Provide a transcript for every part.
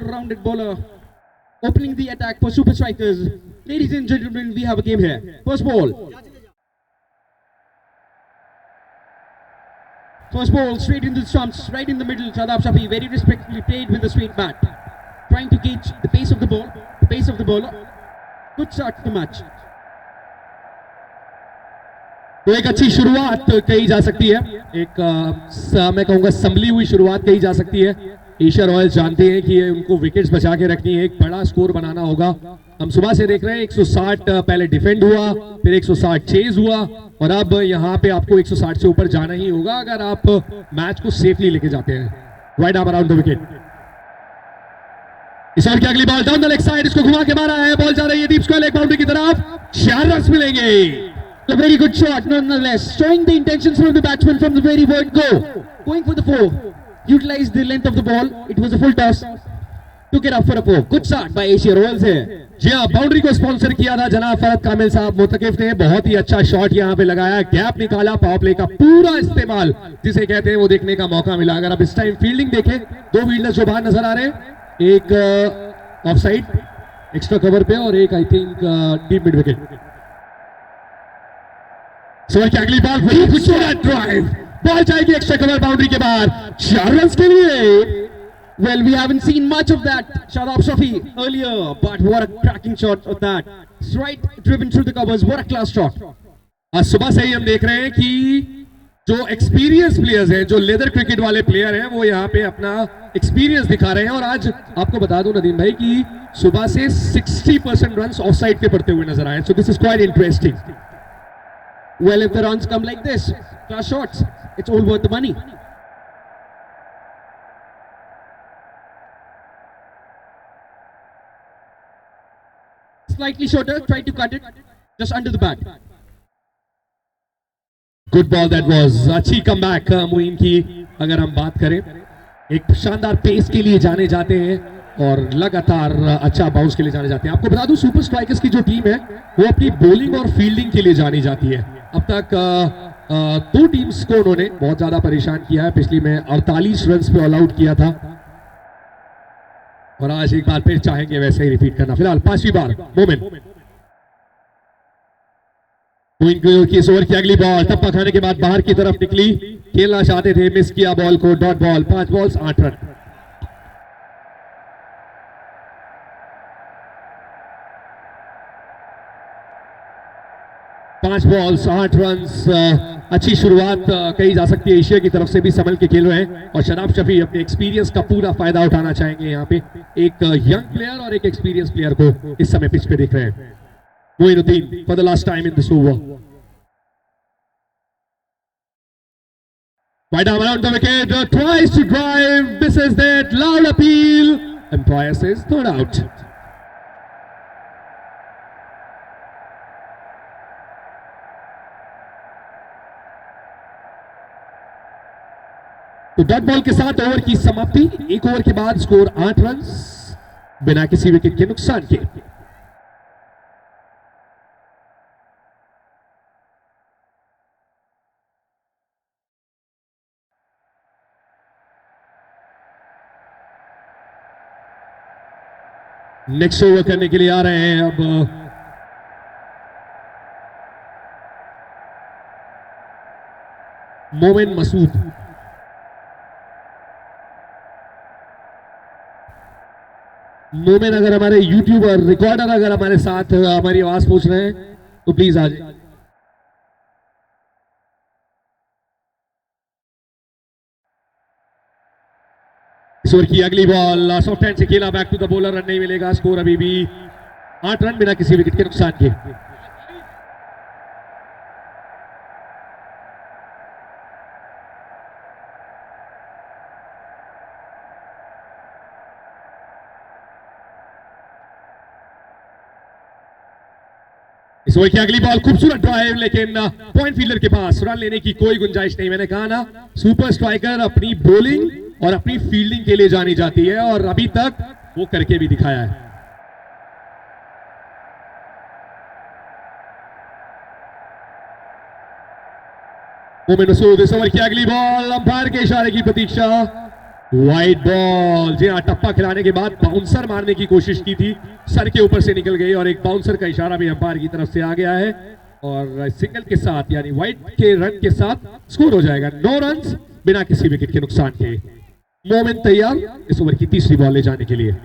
well-rounded bowler, opening the attack for Super Strikers. Ladies and gentlemen, we have a game here. First ball. First ball, straight into the stumps, right in the middle. Shadab Shafi very respectfully played with a straight bat, trying to gauge the pace of the ball, the pace of the bowler. Good start to the match. तो एक अच्छी शुरुआत कही जा सकती है, एक मैं कहूंगा संभली हुई शुरुआत कही जा सकती है। एशिया रॉयल्स जानते हैं कि उनको विकेट्स बचा के रखनी है, एक बड़ा स्कोर बनाना होगा। हम सुबह से देख रहे हैं 160 पहले डिफेंड हुआ, फिर 160 चेज हुआ और अब यहाँ पे आपको 160 से ऊपर जाना ही होगा अगर आप मैच को सेफली लेके जाते हैं। Right arm around the wicket. इस ओवर की अगली ball down the leg side, इसको घुमा के मारा है, बॉल जा रही है डीप स्क्वायर लेग बाउंड्री की तरफ, 4 रन मिलेंगे। A very good shot nonetheless, showing the intentions from the batsman from the very word go. Going for the 4, utilized the length of the ball, it was a full toss, took it up for a 4. Good start by Asia Royals here. जी हाँ, boundary को sponsor किया था जनाब फरहद कामिल साहब मुतकिफ ने, बहुत ही अच्छा शॉट यहाँ पे लगाया, गैप निकाला, पावर प्ले का पूरा इस्तेमाल जिसे कहते हैं वो देखने का मौका मिला। अगर आप इस टाइम फील्डिंग देखें, 2 फील्डर्स जो बाहर नजर आ रहे हैं, एक ऑफ साइड एक्स्ट्रा कवर पे और एक I think deep mid wicket. सोवर की अगली बॉल, वेरी खूबसूरत ड्राइव, बॉल जाएगी एक्स्ट्रा कवर बाउंड्री के बाहर, 4 रन के लिए। Well, we haven't seen much of that Shadab Shafi earlier, but what a cracking shot of that. Right driven through the covers, what a class shot. आज सुबह से ही हम देख रहे हैं कि जो एक्सपीरियंस प्लेयर्स हैं, जो लेदर क्रिकेट वाले प्लेयर हैं, वो यहाँ पे अपना एक्सपीरियंस दिखा रहे हैं। और आज आपको बता दूं नदीम भाई कि सुबह से 60% रन ऑफ साइड के पड़ते हुए नजर आए, so this is quite interesting. Well, if the runs come like this, class shots, it's all worth the money. Slightly shorter, try to cut it just under the bat. Good ball that was, अच्छी comeback Moin की। अगर हम बात करें, एक शानदार pace के लिए जाने जाते हैं और लगातार अच्छा बाउंस के लिए जाने जाते हैं। आपको बता दूं सुपर स्ट्राइकर्स की जो टीम है वो अपनी बॉलिंग और फील्डिंग के लिए जानी जाती है। अब तक 2 टीम्स को उन्होंने बहुत ज्यादा परेशान किया है। पिछली में 48 रन पे ऑल आउट किया था और आज एक बार फिर चाहेंगे वैसे ही रिपीट करना। फिलहाल 5वीं बार मोमिन की इस ओवर की अगली बॉल टप्पा खाने के बाद बाहर की तरफ निकली, खेलना चाहते थे, मिस किया बॉल को, डॉट बॉल, 5 बॉल्स 8 रन। पांच बॉल्स 8 रन, अच्छी शुरुआत कही जा सकती है। एशिया की तरफ से भी संभल के खेल रहे हैं और शराब शफी अपने एक्सपीरियंस का पूरा फायदा उठाना चाहेंगे। यहाँ पे एक यंग प्लेयर और एक एक्सपीरियंस प्लेयर को इस समय पिच पे देख रहे हैं। Moinuddin for the last time in this over, wide arm around the wicket, tries to drive, misses that, loud appeal, umpire says not out. तो डॉट बॉल के साथ ओवर की समाप्ति। एक ओवर के बाद स्कोर 8 रन बिना किसी विकेट के नुकसान के। नेक्स्ट ओवर करने के लिए आ रहे हैं अब मोमिन मसूद। मोमिन अगर हमारे यूट्यूबर रिकॉर्डर अगर हमारे साथ हमारी आवाज पूछ रहे हैं तो प्लीज आ जाए। इस ओवर की अगली बॉल सॉफ्ट हैंड से खेला, back to the bowler, run नहीं मिलेगा। स्कोर अभी भी 8 रन बिना किसी विकेट के नुकसान के। इस ओवर की अगली बॉल खूबसूरत ड्राइव, लेकिन पॉइंट फील्डर के पास रन लेने की कोई गुंजाइश नहीं। मैंने कहा ना, सुपर स्ट्राइकर अपनी बॉलिंग और अपनी फील्डिंग के लिए जानी जाती है और अभी तक वो करके भी दिखाया है। मोमिन मसूद, इस ओवर की अगली बॉल, अंपायर के इशारे की प्रतीक्षा, वाइड बॉल, जी हाँ, टप्पा खिलाने के बाद बाउंसर मारने की कोशिश की थी, सर के ऊपर से निकल गई और एक बाउंसर का इशारा भी अंपायर की तरफ से आ गया है और सिंगल के साथ यानी वाइड के रन के साथ स्कोर हो जाएगा 9 रन बिना किसी विकेट के नुकसान के। मोमिन तैयार इस ओवर की तीसरी बॉल ले जाने के लिए।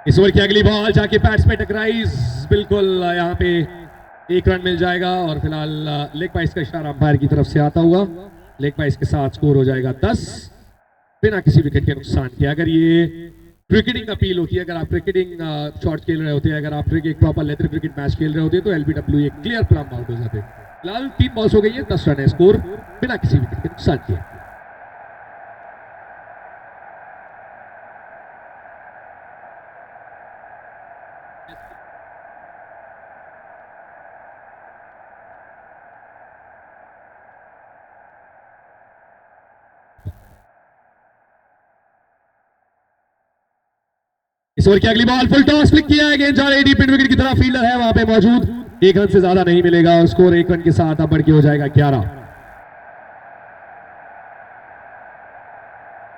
इस ओवर की अगली बॉल जाके पैड्स पे टकराई, बिल्कुल यहाँ पे 1 रन मिल जाएगा और फिलहाल लेग पाइस का इशारा अंपायर की तरफ से आता हुआ लेग पाइस के साथ स्कोर हो जाएगा 10 बिना किसी विकेट के नुकसान के। अगर ये क्रिकेटिंग अपील होती है, अगर आप क्रिकेटिंग शॉट खेल रहे होते हैं, अगर आप एक प्रॉपर लेदर क्रिकेट मैच खेल रहे होते तो एलबीडब्ल्यू एक क्लियर प्लान आउट हो जाते। फिलहाल 3 बॉल्स हो गई है, 10 रन है स्कोर बिना किसी विकेट के नुकसान के। इस ओवर की अगली बॉल फुल टॉस फ्लिक किया है, गेंद जा रही डीप मिड विकेट की तरफ, फील्डर है वहां पे मौजूद, 1 रन से ज्यादा नहीं मिलेगा और स्कोर 1 रन के साथ अब बढ़ के हो जाएगा 11।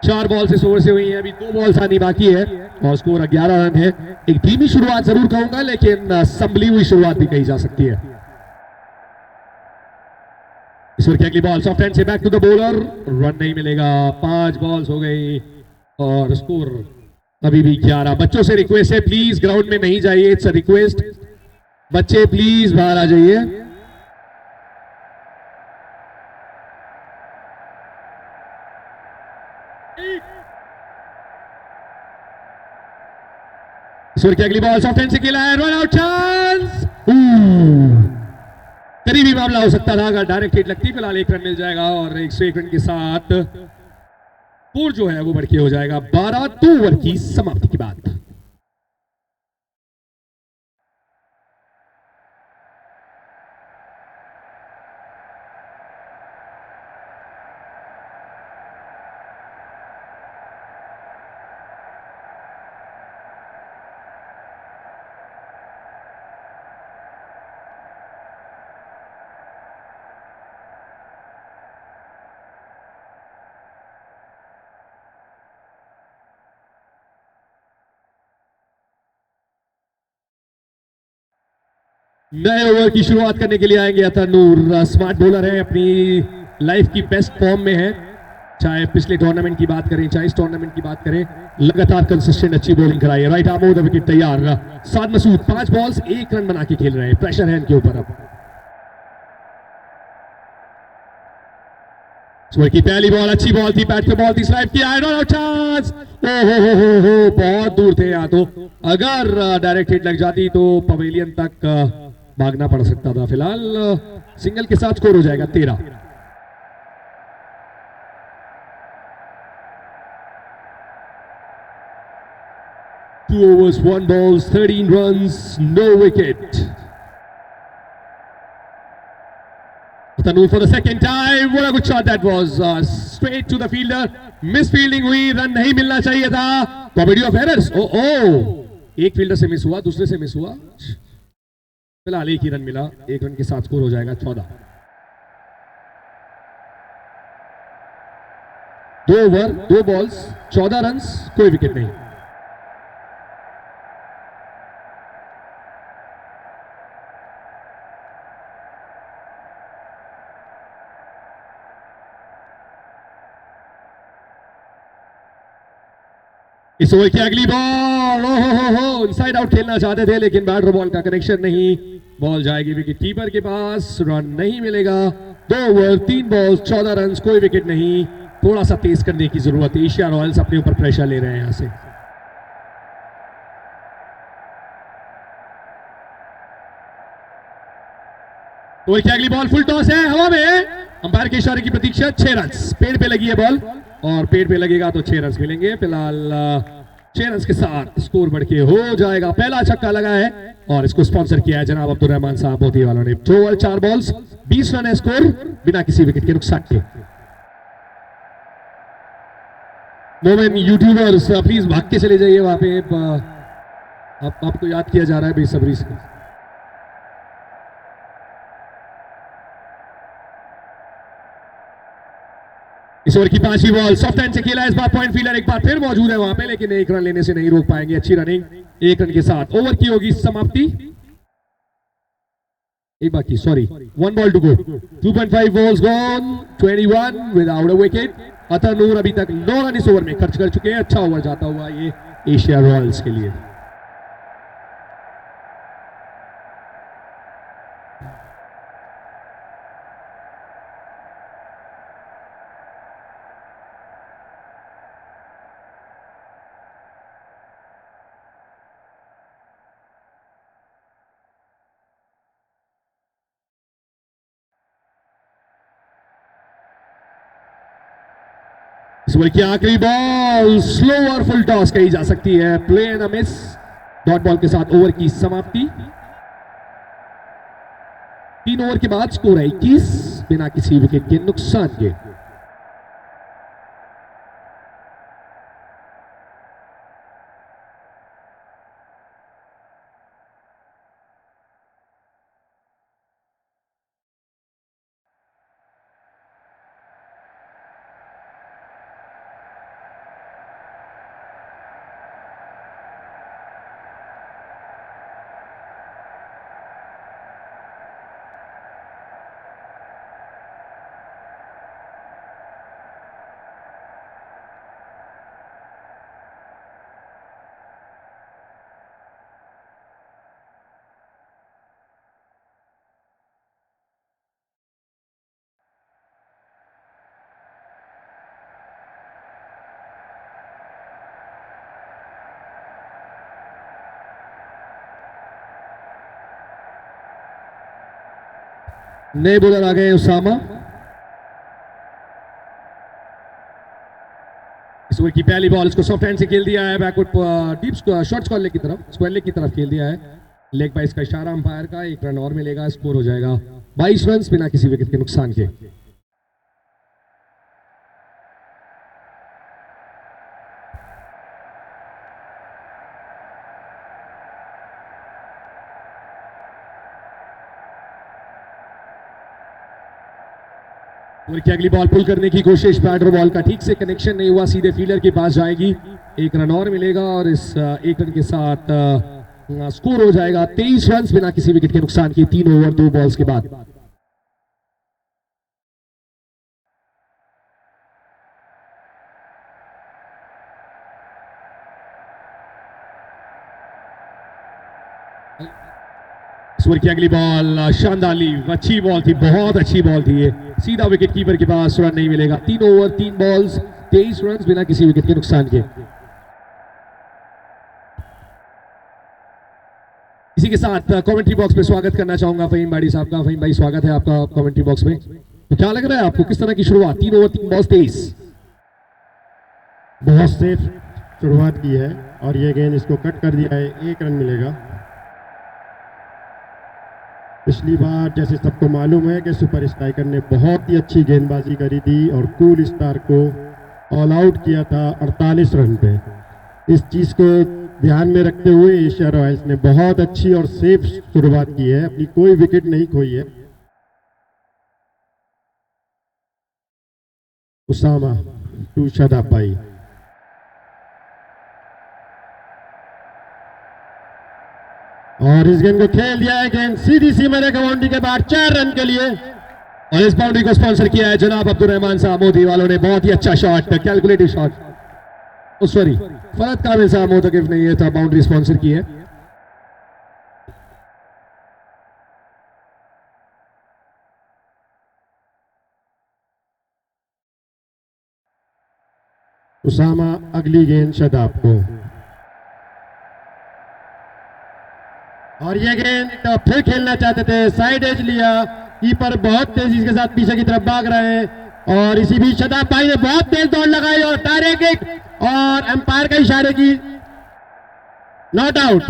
4 बॉल्स इस ओवर से हुई हैं, अभी 2 बॉल्स आनी बाकी है और स्कोर 11 रन है। एक धीमी शुरुआत जरूर कहूंगा लेकिन संभली हुई शुरुआत भी कही जा सकती है। इस ओवर की अगली बॉल सॉफ्ट हैंड से back to the bowler, run नहीं मिलेगा। 5 बॉल्स हो गई और स्कोर अभी भी 11। बच्चों से रिक्वेस्ट है प्लीज ग्राउंड में नहीं जाइए, इट्स अ रिक्वेस्ट, बच्चे प्लीज बाहर आ जाइए। सूर्य की अगली बॉल सॉफ्ट हैंड से खेला है, रन आउट चांस, करीबी मामला हो सकता था अगर डायरेक्ट हिट लगती। फिलहाल 1 रन मिल जाएगा और 101 रन के साथ स्कोर जो है वो बढ़ के हो जाएगा 12। 2 ओवर की समाप्ति के बाद नए ओवर की शुरुआत करने के लिए आएंगे अतर नूर। स्मार्ट बॉलर है, अपनी लाइफ की बेस्ट फॉर्म में है, चाहे पिछले टूर्नामेंट की बात करें चाहे इस टूर्नामेंट की बात करें, लगातार कंसिस्टेंट अच्छी बॉलिंग कराई है। Right arm of the wicket तैयार, साद मसूद 5 बॉल्स 1 रन बना के खेल रहे हैं, प्रेशर है इनके ऊपर। अब ओवर की पहली बॉल अच्छी बॉल थी, बैट पे बॉल थी, स्लाइड किया है, रन आउट चांस, हो बहुत दूर थे यहाँ तो, अगर डायरेक्ट हिट लग जाती तो पवेलियन तक भागना पड़ सकता था। फिलहाल सिंगल के साथ स्कोर हो जाएगा 13। Two overs, 1 balls, 13 runs, no wicket. Tanur for the second time, what a good shot that was, straight to the fielder, misfielding हुई, रन नहीं मिलना चाहिए था, comedy of errors, एक फील्डर से मिस हुआ, दूसरे से मिस हुआ, फिलहाल 1 ही रन मिला, 1 रन के साथ स्कोर हो जाएगा 14। 2 ओवर 2 बॉल्स 14 रन, कोई विकेट नहीं। इस ओवर की अगली बॉल, हो इनसाइड आउट खेलना चाहते थे लेकिन बैटर बॉल का कनेक्शन नहीं, बॉल जाएगी विकेट कीपर के पास, रन नहीं मिलेगा। 2 ओवर 3 बॉल्स 14 रन, कोई विकेट नहीं, थोड़ा सा तेज करने की जरूरत है। एशिया रॉयल्स अपने ऊपर प्रेशर ले रहे हैं यहां से। ओवर की अगली बॉल फुल टॉस है, हवा में, अंपायर के इशारे की प्रतीक्षा, 6 रन, पेड़ पे लगी है बॉल और पेड़ पे लगेगा तो 6 रन मिलेंगे। फिलहाल 6 रन के साथ स्कोर बढ़ के हो जाएगा, पहला छक्का लगा है और इसको स्पॉन्सर किया है जनाब अब्दुल रहमान साहब मोती वालों ने। 2 ओवर 4 बॉल्स 20 रन है स्कोर बिना किसी विकेट के नुकसान के। मोमेन यूट्यूबर्स प्लीज भाग के चले जाइए वहां पे, अब आपको याद किया जा रहा है बेसब्री से। इस ओवर की पांचवी बॉल सॉफ्ट हैंड से खेला, इस बार पॉइंट फील्डर एक बार फिर मौजूद है वहां पे, लेकिन एक रन लेने से नहीं रोक पाएंगे। अच्छी रनिंग, एक रन के साथ ओवर की होगी समाप्ति। एक बाकी, sorry, 1 ball to go, 2.5 balls gone, 21 without a wicket. Athar Noor अभी तक 9 रन इस ओवर में खर्च कर चुके हैं। अच्छा ओवर जाता हुआ ये एशिया रॉयल्स के लिए। इस ओवर की आखिरी बॉल स्लोअर फुल टॉस कही जा सकती है, play and a miss. Dot ball के साथ ओवर की समाप्ति। 3 ओवर के बाद स्कोर है 21 बिना किसी विकेट के नुकसान के। नए बॉलर आ गए उसामा। इस ओवर की पहली बॉल इसको सॉफ्ट हैंड से खेल दिया है, backward deep short square leg की तरफ, स्क्वायर लेग की तरफ खेल दिया है। लेग बाइस का इशारा अंपायर का, एक रन और मिलेगा, स्कोर हो जाएगा 22 रन बिना किसी विकेट के नुकसान के। ओवर की अगली बॉल पुल करने की कोशिश, बैटर बॉल का ठीक से कनेक्शन नहीं हुआ, सीधे फील्डर के पास जाएगी, एक रन और मिलेगा और इस एक रन के साथ स्कोर हो जाएगा 23 रन बिना किसी विकेट के नुकसान के। 3 ओवर 2 बॉल्स के बाद। ओवर की अगली बॉल शानदार, अच्छी बॉल थी, बहुत अच्छी बॉल थी ये, सीधा विकेट कीपर के पास, रन नहीं मिलेगा। 3 ओवर 3 बॉल्स 23 रन बिना किसी विकेट के नुकसान के। इसी के साथ कमेंट्री बॉक्स में स्वागत करना चाहूंगा फहीम बाड़ी साहब का। फहीम भाई, स्वागत है आपका कमेंट्री बॉक्स में। तो क्या लग रहा है आपको, किस तरह की शुरुआत? 3 ओवर 3 बॉल्स 23, बहुत सेफ शुरुआत की है और ये गेंद इसको कट कर दिया है, 1 रन मिलेगा। पिछली बार जैसे सबको मालूम है कि सुपर स्ट्राइकर ने बहुत ही अच्छी गेंदबाजी करी थी और कूल स्टार को ऑल आउट किया था 48 रन पे। इस चीज़ को ध्यान में रखते हुए एशिया रॉयल्स ने बहुत अच्छी और सेफ शुरुआत की है, अपनी कोई विकेट नहीं खोई है। उसामा टू शादाब भाई, और इस गेंद को खेल दिया है, गेंद सीधी सी मैंने बाउंड्री के बाद 4 रन के लिए। और इस बाउंड्री को स्पॉन्सर किया है जनाब अब्दुल रहमान साहब मोदी वालों ने। बहुत ही अच्छा shot, calculative shot, sorry Farhat Kamil साहब मोतकिफ ने ये था बाउंड्री स्पॉन्सर की है। उसामा अगली गेंद शादाब को, और ये गेंद तो फिर खेलना चाहते थे, साइड एज लिया, कीपर बहुत तेजी के साथ पीछे की तरफ भाग रहे हैं और इसी बीच शादाब भाई ने बहुत तेज दौड़ लगाई और डायरेक्ट किक और एम्पायर का इशारे की नॉट आउट।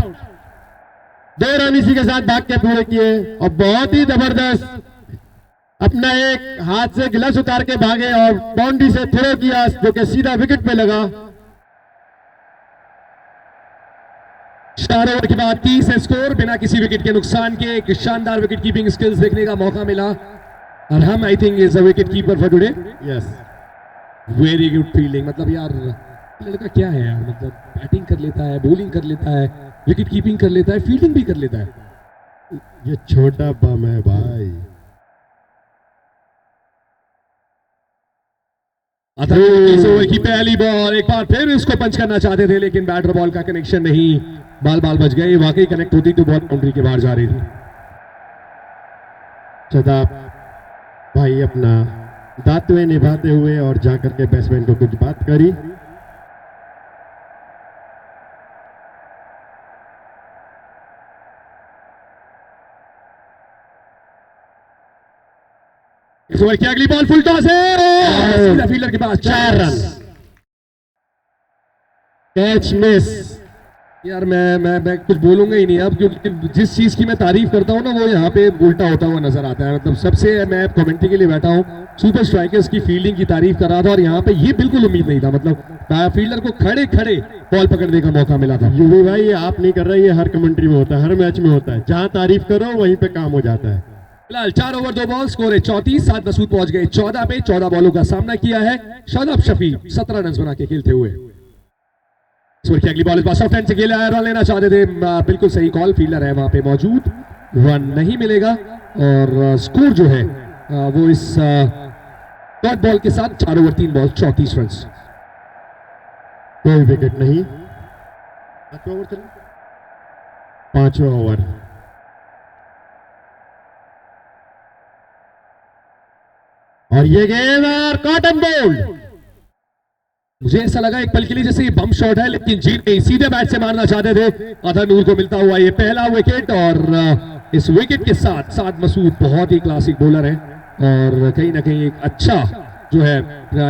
2 रन इसी के साथ भाग के पूरे किए और बहुत ही जबरदस्त अपना एक हाथ से गिलास उतार के भागे और बाउंड्री से थ्रो किया, जो कि सीधा विकेट पे लगा। 4 ओवर के बाद 30 है स्कोर, बिना किसी विकेट के नुकसान के एक शानदार विकेट कीपिंग स्किल्स देखने का मौका मिला और हम I think is a wicket keeper for today. Yes, very good fielding, मतलब यार लड़का क्या है यार, मतलब बैटिंग कर लेता है, बॉलिंग कर लेता है, विकेट कीपिंग कर लेता है, फील्डिंग भी कर लेता है। ये छोटा बम है भाई। इस ओवर की पहली बॉल, एक बार फिर इसको पंच करना चाहते थे लेकिन बैट और बॉल का कनेक्शन नहीं, बाल बच गए। वाकई कनेक्ट होती तो बहुत बाउंड्री के बाहर जा रही थी। शदाब भाई अपना दायित्व निभाते हुए और जाकर के बैट्समैन को कुछ बात करी। इस ओवर की अगली बॉल फुल टॉस है, सीधा फील्डर के पास, 4 रन, कैच मिस। यार मैं कुछ बोलूंगा ही नहीं अब, क्योंकि जिस चीज की मैं तारीफ करता हूँ ना वो यहाँ पे उल्टा होता हुआ नजर आता है। मतलब सबसे मैं कमेंट्री के लिए बैठा हूँ, सुपर स्ट्राइकर्स की फील्डिंग की तारीफ कर रहा था और यहाँ पे ये बिल्कुल उम्मीद नहीं था। मतलब फील्डर को खड़े खड़े बॉल पकड़ने का मौका मिला था। यूवी भाई ये आप नहीं कर रहे, ये हर कमेंट्री में होता है, हर मैच में होता है, जहां तारीफ करो वहीं पे काम हो जाता है। फिलहाल 4 ओवर 2 बॉल, स्कोर है 34। 7 मसूद पहुंच गए 14 पे, 14 बॉलों का सामना किया है शादाब शफी 17 रन बना के खेलते हुए। इस ओवर की अगली बॉल इस बार सॉफ्ट हैंड से खेला है, रन लेना चाहते थे, बिल्कुल सही कॉल, फील्डर है वहां पे मौजूद, रन नहीं मिलेगा और स्कोर जो है वो इस डॉट बॉल के साथ 4 ओवर 3 बॉल 34 रन। कोई विकेट नहीं। 5वां ओवर, और ये गेंद और कॉटन बोल्ड। मुझे ऐसा लगा एक पल के लिए जैसे ये बम शॉट है, लेकिन जीत नहीं, सीधे बैट से मारना चाहते थे। अदर नूर को मिलता हुआ ये पहला विकेट और इस विकेट के साथ साद मसूद बहुत ही क्लासिक बॉलर है और कहीं ना कहीं एक अच्छा जो है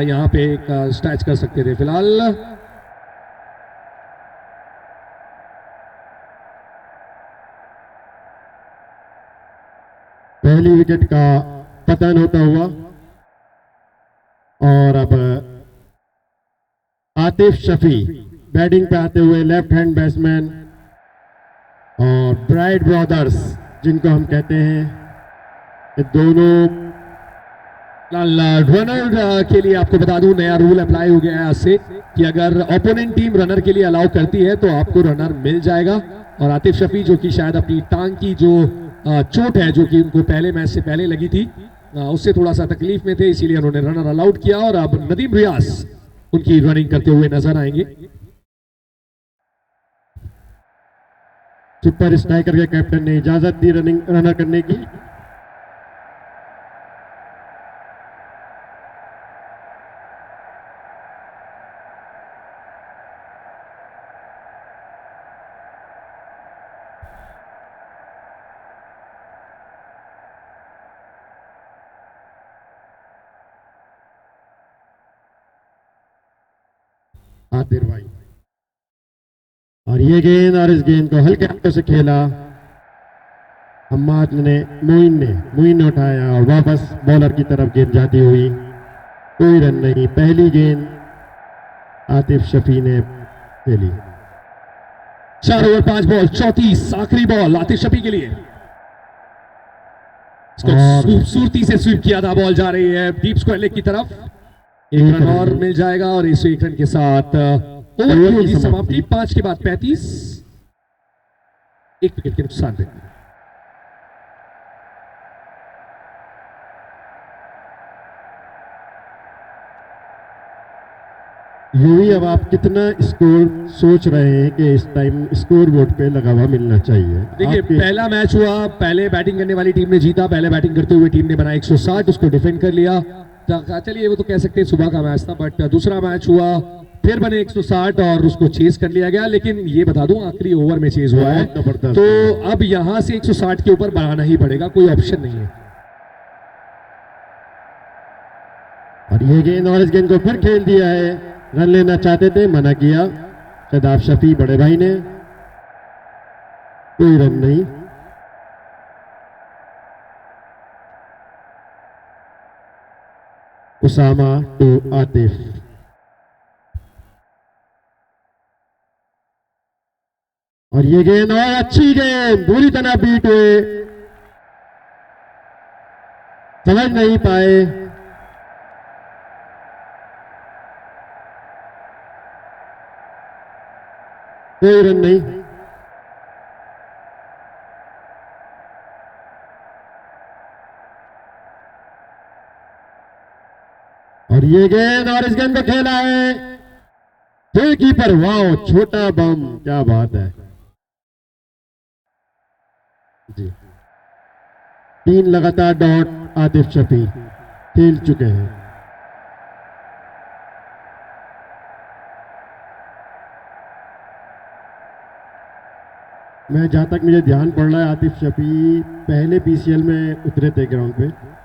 यहाँ पे एक स्टैच कर सकते थे। फिलहाल पहली विकेट का पतन होता हुआ और अब आतिफ शफी बैटिंग पे आते हुए, लेफ्ट हैंड बैट्समैन और ब्राइट ब्रदर्स जिनको हम कहते हैं, ये दोनों। रनर के लिए आपको बता दूं नया रूल अप्लाई हो गया है आज से कि अगर ओपोनेंट टीम रनर के लिए अलाउ करती है तो आपको रनर मिल जाएगा। और आतिफ शफी जो कि शायद अपनी टांग की जो चोट है जो कि उनको पहले मैच से पहले लगी थी, उससे थोड़ा सा तकलीफ में थे, इसीलिए उन्होंने रनर अलाउड किया और अब नदीम रियाज उनकी रनिंग करते हुए नजर आएंगे। सुपर स्ट्राइकर के कैप्टन ने इजाजत दी रनर करने की। आदिर भाई, और ये गेंद और इस गेंद को हल्के हाथों से खेला हम्माद ने, मोइन ने उठाया और वापस बॉलर की तरफ गेंद जाती हुई, कोई रन नहीं। पहली गेंद आतिफ शफी ने खेली। 4 ओवर 5 बॉल 34, आखिरी बॉल आतिफ शफी के लिए। खूबसूरती से स्वीप किया था, बॉल जा रही है डीप स्क्वायर लेग की तरफ, एक रन और मिल जाएगा और इस एक रन के साथ ओवर की समाप्ति। 5 के बाद 35, एक विकेट के नुकसान पे। यूवी, अब आप कितना स्कोर सोच रहे हैं कि इस टाइम स्कोर बोर्ड पे लगा हुआ मिलना चाहिए? देखिए पहला मैच हुआ, पहले बैटिंग करने वाली टीम ने जीता, पहले बैटिंग करते हुए टीम ने बनाया 160, उसको डिफेंड कर लिया। चलिए वो तो कह सकते हैं सुबह का मैच था, बट दूसरा मैच हुआ फिर बने 160 और उसको चेज कर लिया गया। लेकिन ये बता दूं आखिरी ओवर में चेज हुआ है, तो अब यहां से 160 के ऊपर बढ़ाना ही पड़ेगा, कोई ऑप्शन नहीं है। और ये गेंद और इस गेंद को फिर खेल दिया है, रन लेना चाहते थे, मना किया शदाब शफी बड़े भाई ने, कोई रन नहीं। उसामा टू आतिफ। और ये गेंद और अच्छी गेंद बुरी तरह बीट हुए, समझ नहीं पाए। कोई रन नहीं। और ये गेंद और इस गेंद को खेला है फिर कीपर, वाह छोटा बम, क्या बात है जी। 3 लगातार डॉट आतिफ शफी खेल चुके हैं। मैं जहां तक मुझे ध्यान पड़ रहा है आतिफ शफी पहले पीसीएल में उतरे थे ग्राउंड पे।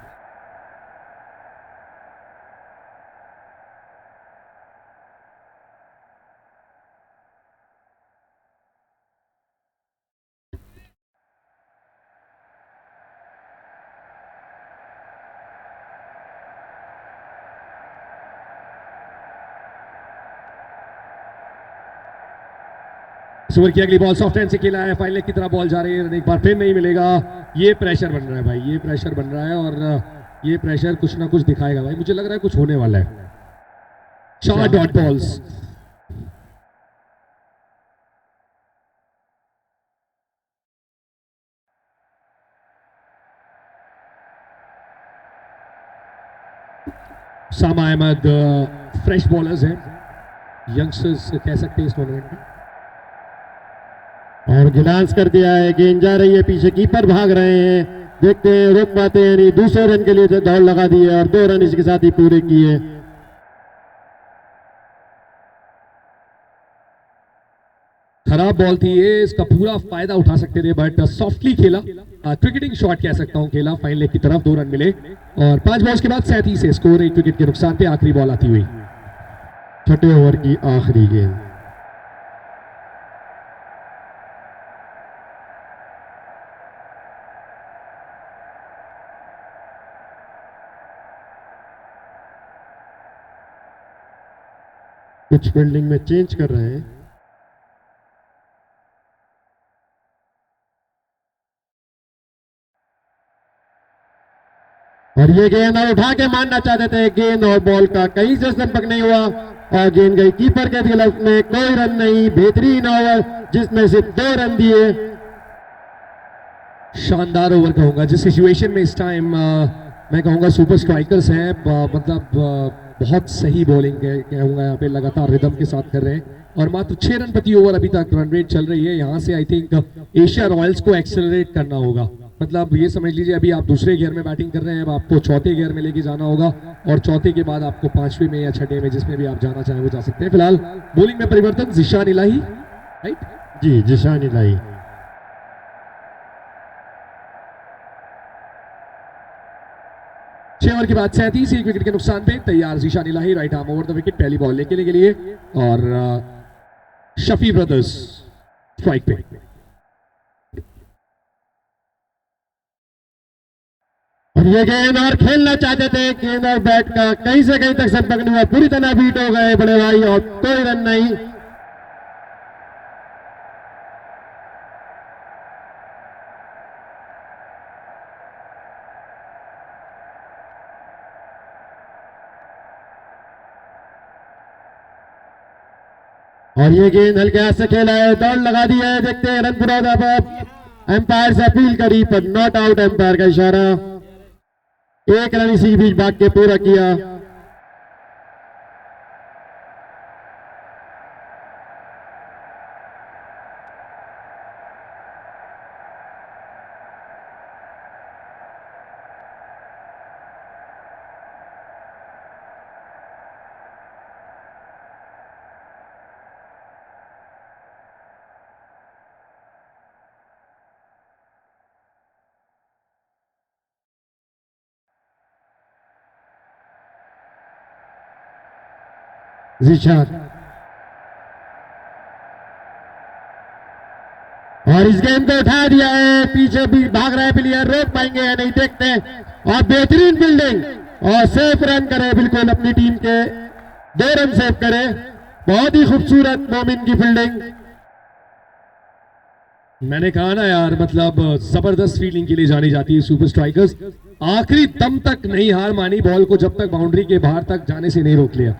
इस ओवर की अगली बॉल सॉफ्ट हैंड से खेला है, फाइनल की तरफ बॉल जा रही है, एक बार फिर नहीं मिलेगा। ये प्रेशर बन रहा है भाई, ये प्रेशर बन रहा है और ये प्रेशर कुछ ना कुछ दिखाएगा भाई, मुझे लग रहा है कुछ होने वाला है। 4 डॉट बॉल्स। सामा अहमद फ्रेश बॉलर्स हैं, यंगस्टर्स कह सकते हैं इस टूर्नामेंट में। और गिलांस कर दिया है, गेंद जा रही है पीछे, कीपर भाग रहे हैं, देखते हैं रोक पाते हैं नहीं। दूसरे रन के लिए दौड़ लगा दी है और 2 रन इसके साथ ही पूरे किए। खराब बॉल थी ये, इसका पूरा फायदा उठा सकते थे बट सॉफ्टली खेला, क्रिकेटिंग शॉट कह सकता हूं खेला, फाइनल लेग की तरफ 2 रन मिले और 5 बॉल्स के बाद 37 है स्कोर, 1 विकेट के नुकसान पे आखिरी बॉल आती हुई। छठे ओवर की आखिरी गेंद। कुछ फील्डिंग में चेंज कर रहे हैं। और ये गेंद और उठा के मारना चाहते थे, गेंद और बॉल का कहीं से संपर्क नहीं हुआ और गेंद गई कीपर के गिलफ में। कोई रन नहीं, बेहतरीन ओवर जिसमें सिर्फ 2 रन दिए। शानदार ओवर कहूंगा जिस सिचुएशन में इस टाइम मैं कहूंगा सुपर स्ट्राइकर्स हैं, मतलब बहुत सही बॉलिंग कहूंगा यहाँ पे, लगातार रिदम के साथ कर रहे हैं और मात्र 6 रन प्रति ओवर अभी तक रन रेट चल रही है। यहाँ से आई थिंक एशिया रॉयल्स को एक्सेलरेट करना होगा, मतलब ये समझ लीजिए अभी आप दूसरे गियर में बैटिंग कर रहे हैं, अब आपको चौथे गियर में लेके जाना होगा और चौथे के बाद आपको 5वें में या 6ठे में जिसमें भी आप जाना चाहें वो जा सकते हैं। फिलहाल बॉलिंग में परिवर्तन, ज़िशान इलाही, राइट जी, ज़िशान इलाही। छह ओवर के बाद 37, 1 विकेट के नुकसान पे तैयार Zeeshan Elahi, right arm over the wicket, पहली बॉल लेके के लिए और शफी ब्रदर्स स्ट्राइक पे। और ये गेंद और खेलना चाहते थे, गेंद और बैट का कहीं से कहीं तक संपर्क नहीं हुआ, पूरी तरह बीट हो गए बड़े भाई और कोई रन नहीं। और ये गेंद हल्के हाथ से खेला है, दौड़ लगा दी है, देखते हैं रन पूरा होता है। एम्पायर से अपील करी पर नॉट आउट, एम्पायर का इशारा। 1 रन इसी बीच भाग के पूरा किया। ज़िशान और इस गेंद को उठा दिया है, पीछे भी भाग रहा है प्लेयर, रोक पाएंगे या नहीं देखते हैं। और बेहतरीन फील्डिंग और सेफ रन करे, बिल्कुल अपनी टीम के 2 रन सेव करे। बहुत ही खूबसूरत मोमिन की फील्डिंग। मैंने कहा ना यार, मतलब जबरदस्त फील्डिंग के लिए जानी जाती है सुपर स्ट्राइकर्स। आखिरी दम तक नहीं हार मानी, बॉल को जब तक बाउंड्री के बाहर तक जाने से नहीं रोक लिया।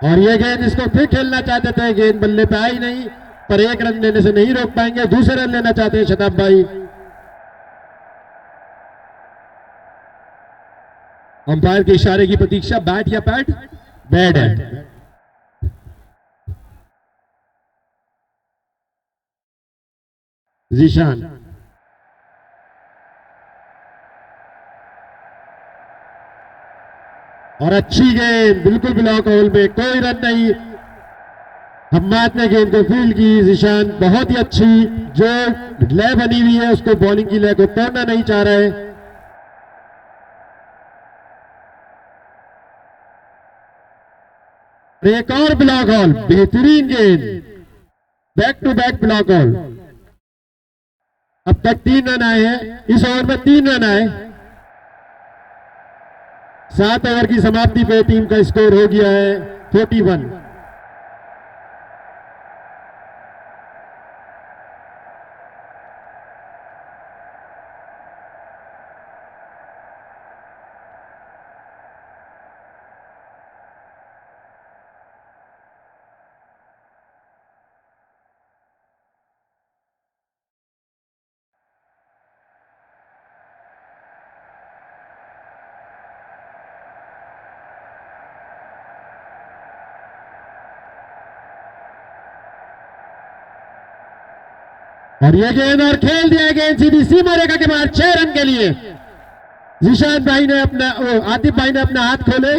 और ये गेंद इसको फिर खेलना चाहते थे, गेंद बल्ले पे आई नहीं, पर एक रन लेने से नहीं रोक पाएंगे। दूसरे रन लेना चाहते हैं शताब भाई। अंपायर के इशारे की प्रतीक्षा। बैट या पैड? बैड है। जीशान और अच्छी गेंद, बिल्कुल ब्लॉक होल में, कोई रन नहीं। हम्माद ने गेंद को फील्ड की। जीशान बहुत ही अच्छी, जो लय बनी हुई है उसको, बॉलिंग की लय को तोड़ना नहीं चाह रहे। एक और ब्लॉक हॉल, बेहतरीन गेंद, back to back block hole. अब तक 3 रन आए हैं, इस ओवर में 3 रन आए। 7 ओवर की समाप्ति पे टीम का स्कोर हो गया है 41। और ये गेंद और खेल दिया, गेंद सीधी सीमा रेखा के बाहर 6 रन के लिए। जीशान भाई ने अपना, आतिफ भाई ने अपना हाथ खोले।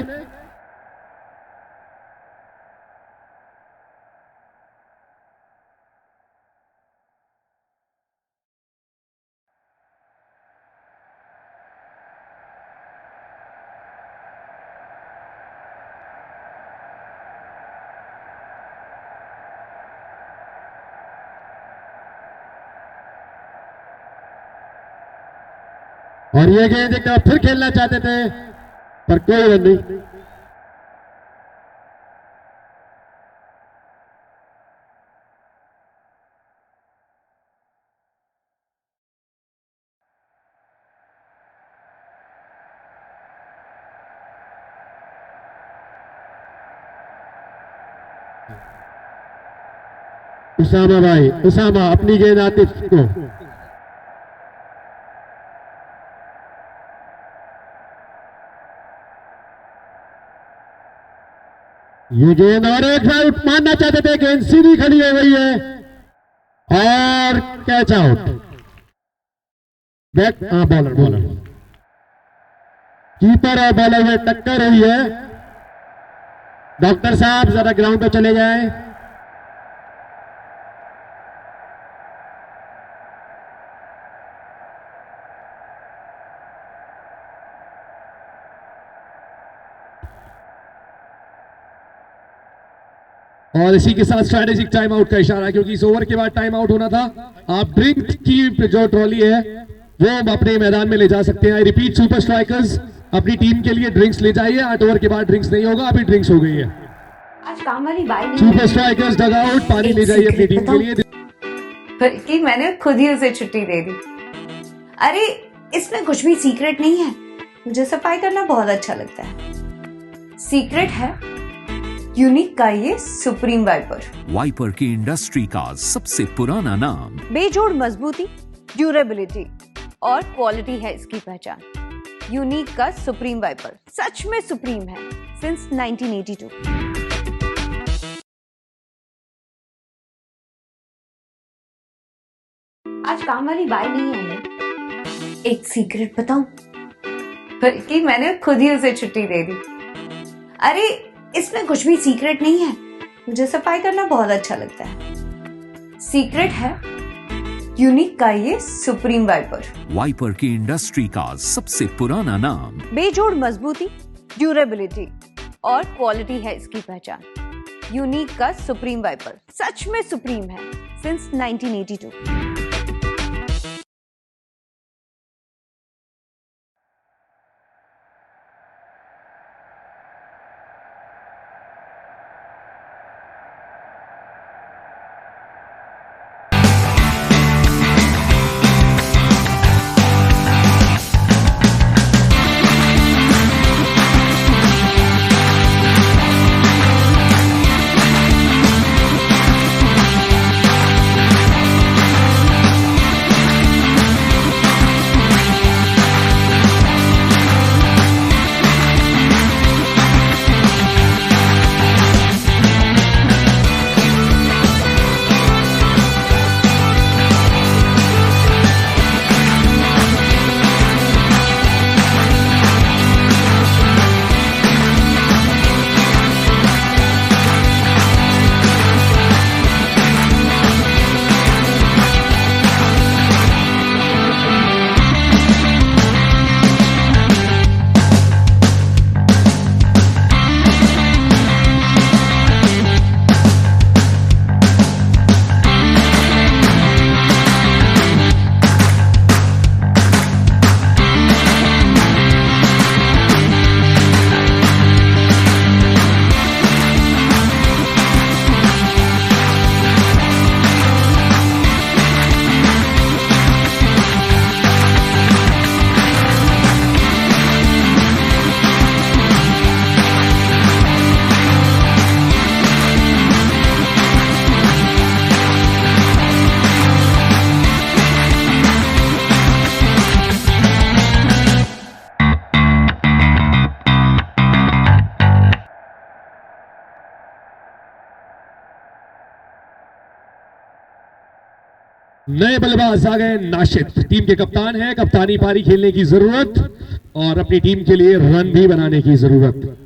और ये गेंद एक बार फिर खेलना चाहते थे, पर कोई रन नहीं। उसामा भाई, उसामा अपनी गेंद आतिफ को। ये गेंद और एक बार मारना चाहते थे, गेंद सीधी खड़ी हो गई है और catch out. Back, bowler bowler, keeper और बॉलर में टक्कर हुई है। डॉक्टर साहब जरा ग्राउंड पे चले जाएं। और इसी के साथ स्ट्रैटेजिक टाइम आउट का इशारा, क्योंकि इस ओवर के बाद टाइम आउट होना था। आप ड्रिंक की जो ट्रॉली है वो अपने मैदान में ले जा सकते हैं। आई रिपीट, सुपर स्ट्राइकर्स अपनी टीम के लिए ड्रिंक्स ले जाइए। 8 ओवर के बाद ड्रिंक्स नहीं होगा, अभी ड्रिंक्स हो गई है। आज काम वाली बाई नहीं सुपर स्ट्राइकर्स डग आउट, पानी ले जाइए अपनी टीम के लिए। बल्कि मैंने खुद ही उसे छुट्टी दे दी। अरे इसमें कुछ भी सीक्रेट नहीं है, मुझे सफाई करना बहुत अच्छा लगता है। सीक्रेट है यूनिक का ये सुप्रीम वाइपर। वाइपर की इंडस्ट्री का सबसे पुराना नाम। बेजोड़ मजबूती, ड्यूरेबिलिटी और क्वालिटी है इसकी पहचान। यूनिक का सुप्रीम वाइपर सच में सुप्रीम है सिंस 1982। आज काम वाली बाई नहीं आई है। एक सीक्रेट बताऊं, बल्कि मैंने खुद ही उसे छुट्टी दे दी। अरे इसमें कुछ भी सीक्रेट नहीं है, मुझे सफाई करना बहुत अच्छा लगता है। सीक्रेट है यूनिक का ये सुप्रीम वाइपर। वाइपर की इंडस्ट्री का सबसे पुराना नाम। बेजोड़ मजबूती, ड्यूरेबिलिटी और क्वालिटी है इसकी पहचान। यूनिक का सुप्रीम वाइपर सच में सुप्रीम है सिंस 1982। नए बल्लेबाज आ गए नाशिद, टीम के कप्तान है, कप्तानी पारी खेलने की जरूरत और अपनी टीम के लिए रन भी बनाने की जरूरत।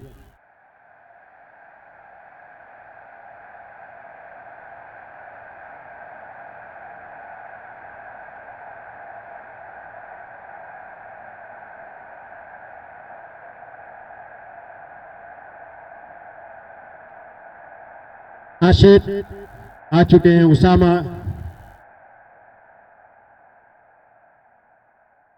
नाशिद आ चुके हैं, उसामा।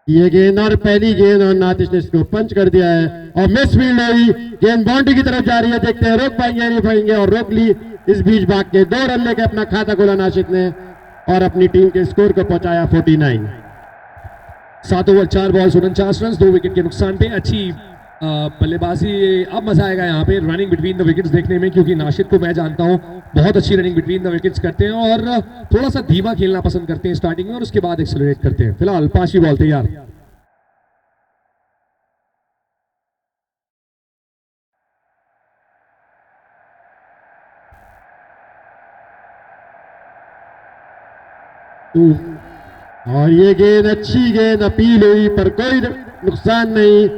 ये गेंद और पहली गेंद और नातिश ने इसको पंच कर दिया है और मिस फील्ड हुई, गेंद बाउंड्री की तरफ जा रही है, देखते हैं रोक पाएंगे नहीं पाएंगे, और रोक ली। इस बीच भाग के 2 रन लेके अपना खाता खोला नाशिद ने और अपनी टीम के स्कोर को पहुंचाया 49। 7 ओवर 4 बॉल 49 रन, 2 विकेट के नुकसान पे। अच्छी बल्लेबाजी। अब मजा आएगा यहाँ पे रनिंग बिटवीन द विकेट्स देखने में, क्योंकि नाशिद को मैं जानता हूँ बहुत अच्छी रनिंग बिटवीन द विकेट्स करते हैं और थोड़ा सा धीमा खेलना पसंद करते हैं स्टार्टिंग में और उसके बाद एक्सेलरेट करते हैं। फिलहाल 5वीं बॉल तैयार। और ये गेंद अच्छी गेंद अपील हुई पर कोई नुकसान नहीं,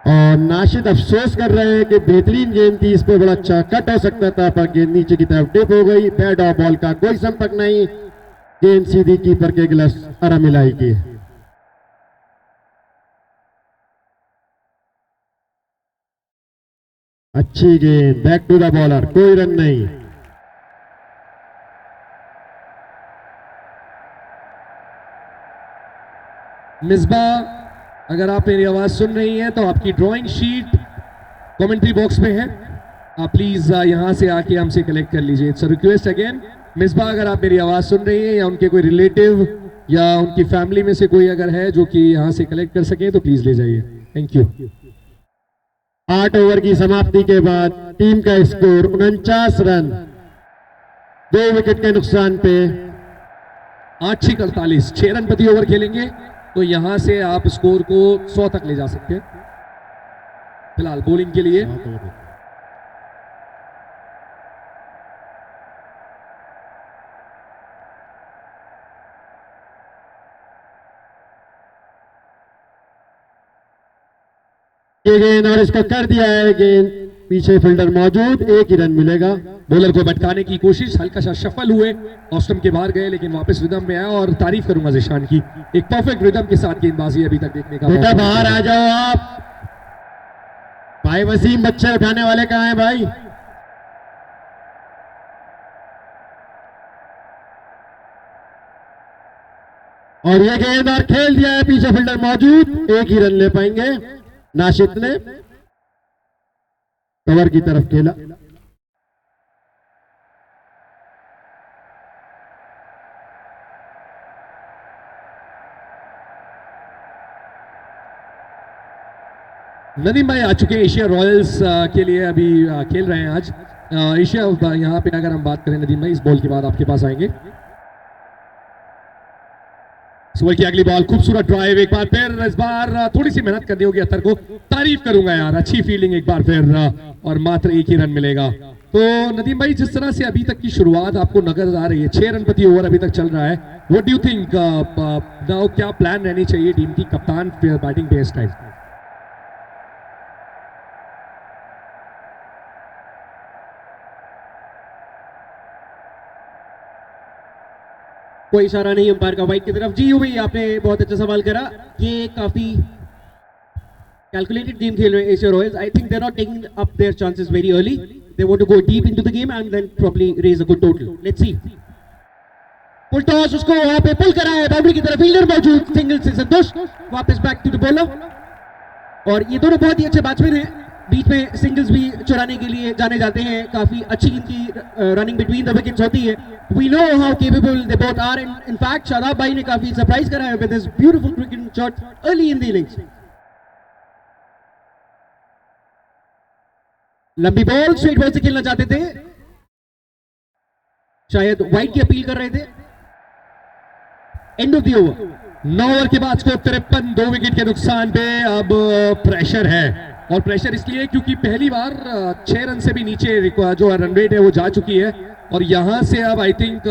और नाशिद अफसोस कर रहे हैं कि बेहतरीन गेंद थी, इस पे बड़ा अच्छा कट हो सकता था पर गेंद नीचे की तरफ डिप हो गई। बैट और बॉल का कोई संपर्क नहीं, गेंद सीधी कीपर के गिलास अरा मिलाई की। अच्छी गेंद, बैक टू द बॉलर, कोई रन नहीं। मिसबा, अगर आप मेरी आवाज सुन रही हैं तो आपकी ड्राइंग शीट कमेंट्री बॉक्स में है, आप प्लीज यहां से आके हमसे कलेक्ट कर लीजिए। It's a request again. Misbah, अगर आप मेरी आवाज सुन रही हैं या उनके कोई रिलेटिव या उनकी फैमिली में से कोई अगर है जो कि यहां से कलेक्ट कर सके तो प्लीज ले जाइए। Thank you. 8 ओवर की समाप्ति के बाद टीम का स्कोर 49 रन, 2 विकेट के नुकसान पे। 8-6-48, 6 रन प्रति ओवर खेलेंगे तो यहां से आप स्कोर को 100 तक ले जा सकते हैं। फिलहाल बॉलिंग के लिए ये गेंद और इसको कर दिया है, गेंद पीछे फील्डर मौजूद, 1 ही रन मिलेगा। बॉलर को भटकाने की कोशिश, हल्का सा शफल हुए, ऑफ स्टंप के बाहर गए लेकिन वापस रिदम में आया और तारीफ करूंगा जिशान की, एक परफेक्ट रिदम के साथ गेंदबाजी अभी तक देखने का बेटा बाहर आ जाओ आप। भाई वसीम, बच्चे उठाने वाले कहाँ हैं भाई? और ये गेंद और खेल दिया है, पीछे फील्डर मौजूद, 1 ही रन ले पाएंगे। नाशिद ने कवर की तरफ खेला। नदीम भाई आ चुके हैं एशिया रॉयल्स के लिए, अभी खेल रहे हैं आज एशिया। यहाँ पे अगर हम बात करें नदीम भाई, इस बॉल के बाद आपके पास आएंगे। सुबह की अगली बॉल, खूबसूरत ड्राइव, एक बार फिर इस बार थोड़ी सी मेहनत करनी होगी अतर को, तारीफ करूंगा यार, अच्छी फील्डिंग एक बार फिर और मात्र 1 ही रन मिलेगा। तो नदीम भाई, जिस तरह से अभी तक की शुरुआत आपको नजर आ रही है, 6 रन प्रति ओवर अभी तक चल रहा है, what do you think now, क्या प्लान रहनी चाहिए टीम की, कप्तान बैटिंग पे इस टाइम? कोई इशारा नहीं अंपायर का वाइट की तरफ। जी भाई, आपने बहुत अच्छा सवाल करा। ये काफी कैलकुलेटेड गेम खेल रहे हैं Asia royals. I think they are not taking up their chances very early, they want to go deep into the game and then probably raise a good total. Let's see. Full toss, उसको वहां पे पुल करा है boundary की तरफ, fielder मौजूद, single से संतोष, वापस बैक टू द बॉलर। और ये दोनों बहुत ही अच्छे बैट्समैन हैं, बीच में सिंगल्स भी चुराने के लिए जाने जाते हैं, काफी अच्छी इनकी रनिंग बिटवीन द विकेट्स होती है। We know how capable they both are. In fact Shadab भाई ने काफी सरप्राइज करा है with his beautiful cricket shot early in the innings. लंबी बॉल, स्ट्रेट बॉल से खेलना चाहते थे, शायद वाइट की अपील कर रहे थे। End of the over. 9 over के बाद स्कोर 53, 2 विकेट के नुकसान पे। अब प्रेशर है, और प्रेशर इसलिए क्योंकि पहली बार 6 रन से भी नीचे जो रन रेट है वो जा चुकी है। और यहां से अब आई थिंक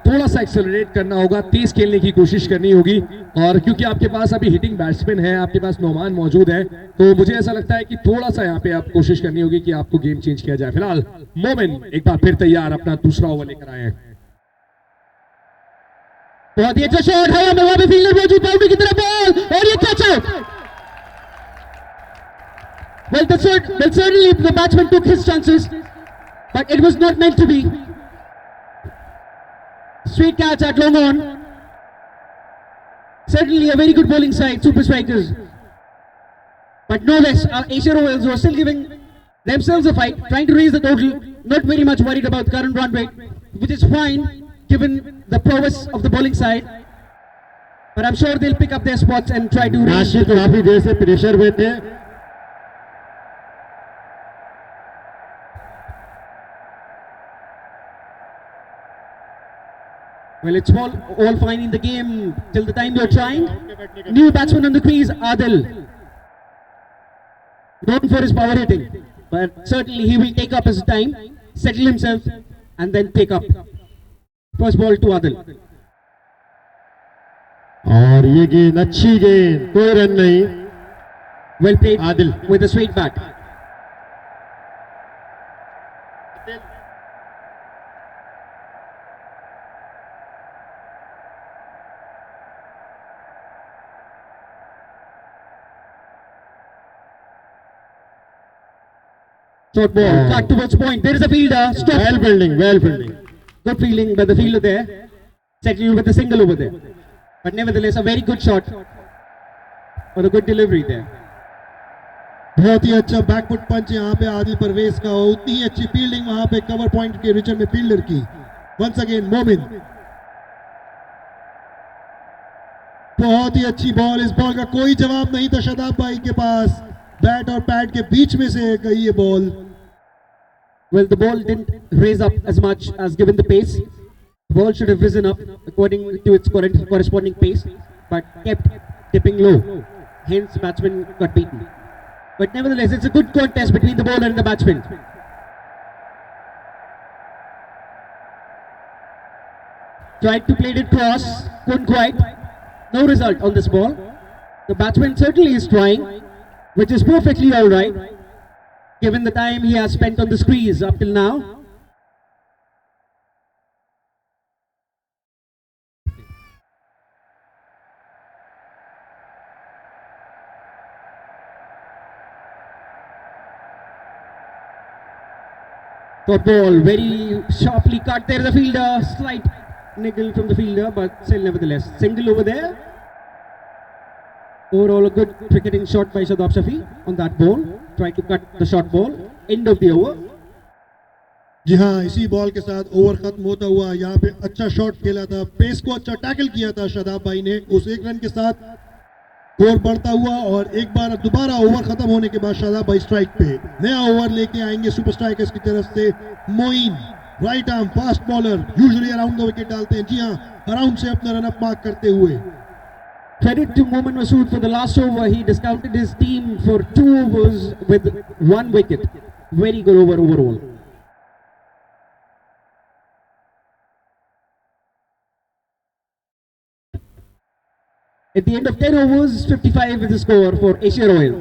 थोड़ा सा एक्सेलरेट करना होगा, तेज खेलने की कोशिश करनी होगी। और क्योंकि आपके पास अभी हिटिंग बैट्समैन है, आपके पास नोमान मौजूद है, तो मुझे ऐसा लगता है कि थोड़ा सा यहाँ पे आप कोशिश करनी होगी कि आपको गेम चेंज किया जाए। फिलहाल मोमिन एक बार फिर तैयार, अपना दूसरा ओवर लेकर आए हैं। बहुत ही अच्छा शॉट है, वहां पे फील्डर मौजूद, बाउंड्री की तरफ बॉल और ये catch out. Well, certainly the batsman took his chances, but it was not meant to be. Straight catch at long on. Certainly a very good bowling side, super strikers. But no less, Asia Royals were still giving themselves a fight, trying to raise the total. Not very much worried about current run rate, which is fine given the prowess of the bowling side. But I'm sure they'll pick up their spots and try to raise. Rashid काफी देर से pressure में थे। Well, it's all fine in the game till the time you're trying. New batsman on the crease, Adil. Known for his power hitting, but certainly he will take up his time, settle himself, and then take up. First ball to Adil. और ये गेंद अच्छी गेंद, कोई run नहीं। Well played, Adil. with a straight bat. Short ball, cut towards point. There is a fielder. Stop. Well fielding, well fielding. Good fielding by the fielder there. Settled with a single over there. But nevertheless, a very good shot. Or a good delivery there. बहुत ही अच्छा back foot पंच यहाँ पे आदिल परवेज का, उतनी ही अच्छी fielding वहां पे कवर पॉइंट के रिचर में फील्डर की। वंस अगेन मोमिन, बहुत ही अच्छी बॉल। इस बॉल का कोई जवाब नहीं था शादाब भाई के पास, बैट और पैड के बीच में से गई ये ball. Well, the ball didn't raise up as much as given the pace. The ball should have risen up according to its corresponding pace, but kept dipping low. Hence, batsman got beaten. But nevertheless, it's a good contest between the bowler and the batsman. Tried to play it cross, couldn't quite. No result on this ball. The batsman certainly is trying, which is perfectly all right, given the time he has spent on the crease up till now. Short ball, very sharply cut. There is a fielder, slight niggle from the fielder, but still nevertheless, single over there. Overall, a good cricketing shot by Shadab Shafi on that ball. Tried to cut the short ball. End of the over. जी हाँ, इसी ball के साथ over खत्म होता हुआ। यहाँ पे अच्छा शॉट खेला था, पेस को अच्छा टैकल किया था शादाब भाई ने। उस एक रन के साथ स्कोर बढ़ता हुआ और एक बार दोबारा ओवर खत्म होने के बाद शादाब भाई स्ट्राइक पे। नया ओवर लेके आएंगे सुपर स्ट्राइकर्स की तरफ से Moin, right arm fast bowler, usually around the wicket डालते हैं। जी हाँ, अराउंड से अपना रन अप मार्क करते हुए। Credit to Momin Masood for the last over. He discounted his team for 2 overs with 1 wicket. Very good over overall. At the end of 10 overs, 55 is the score for Asia Royal.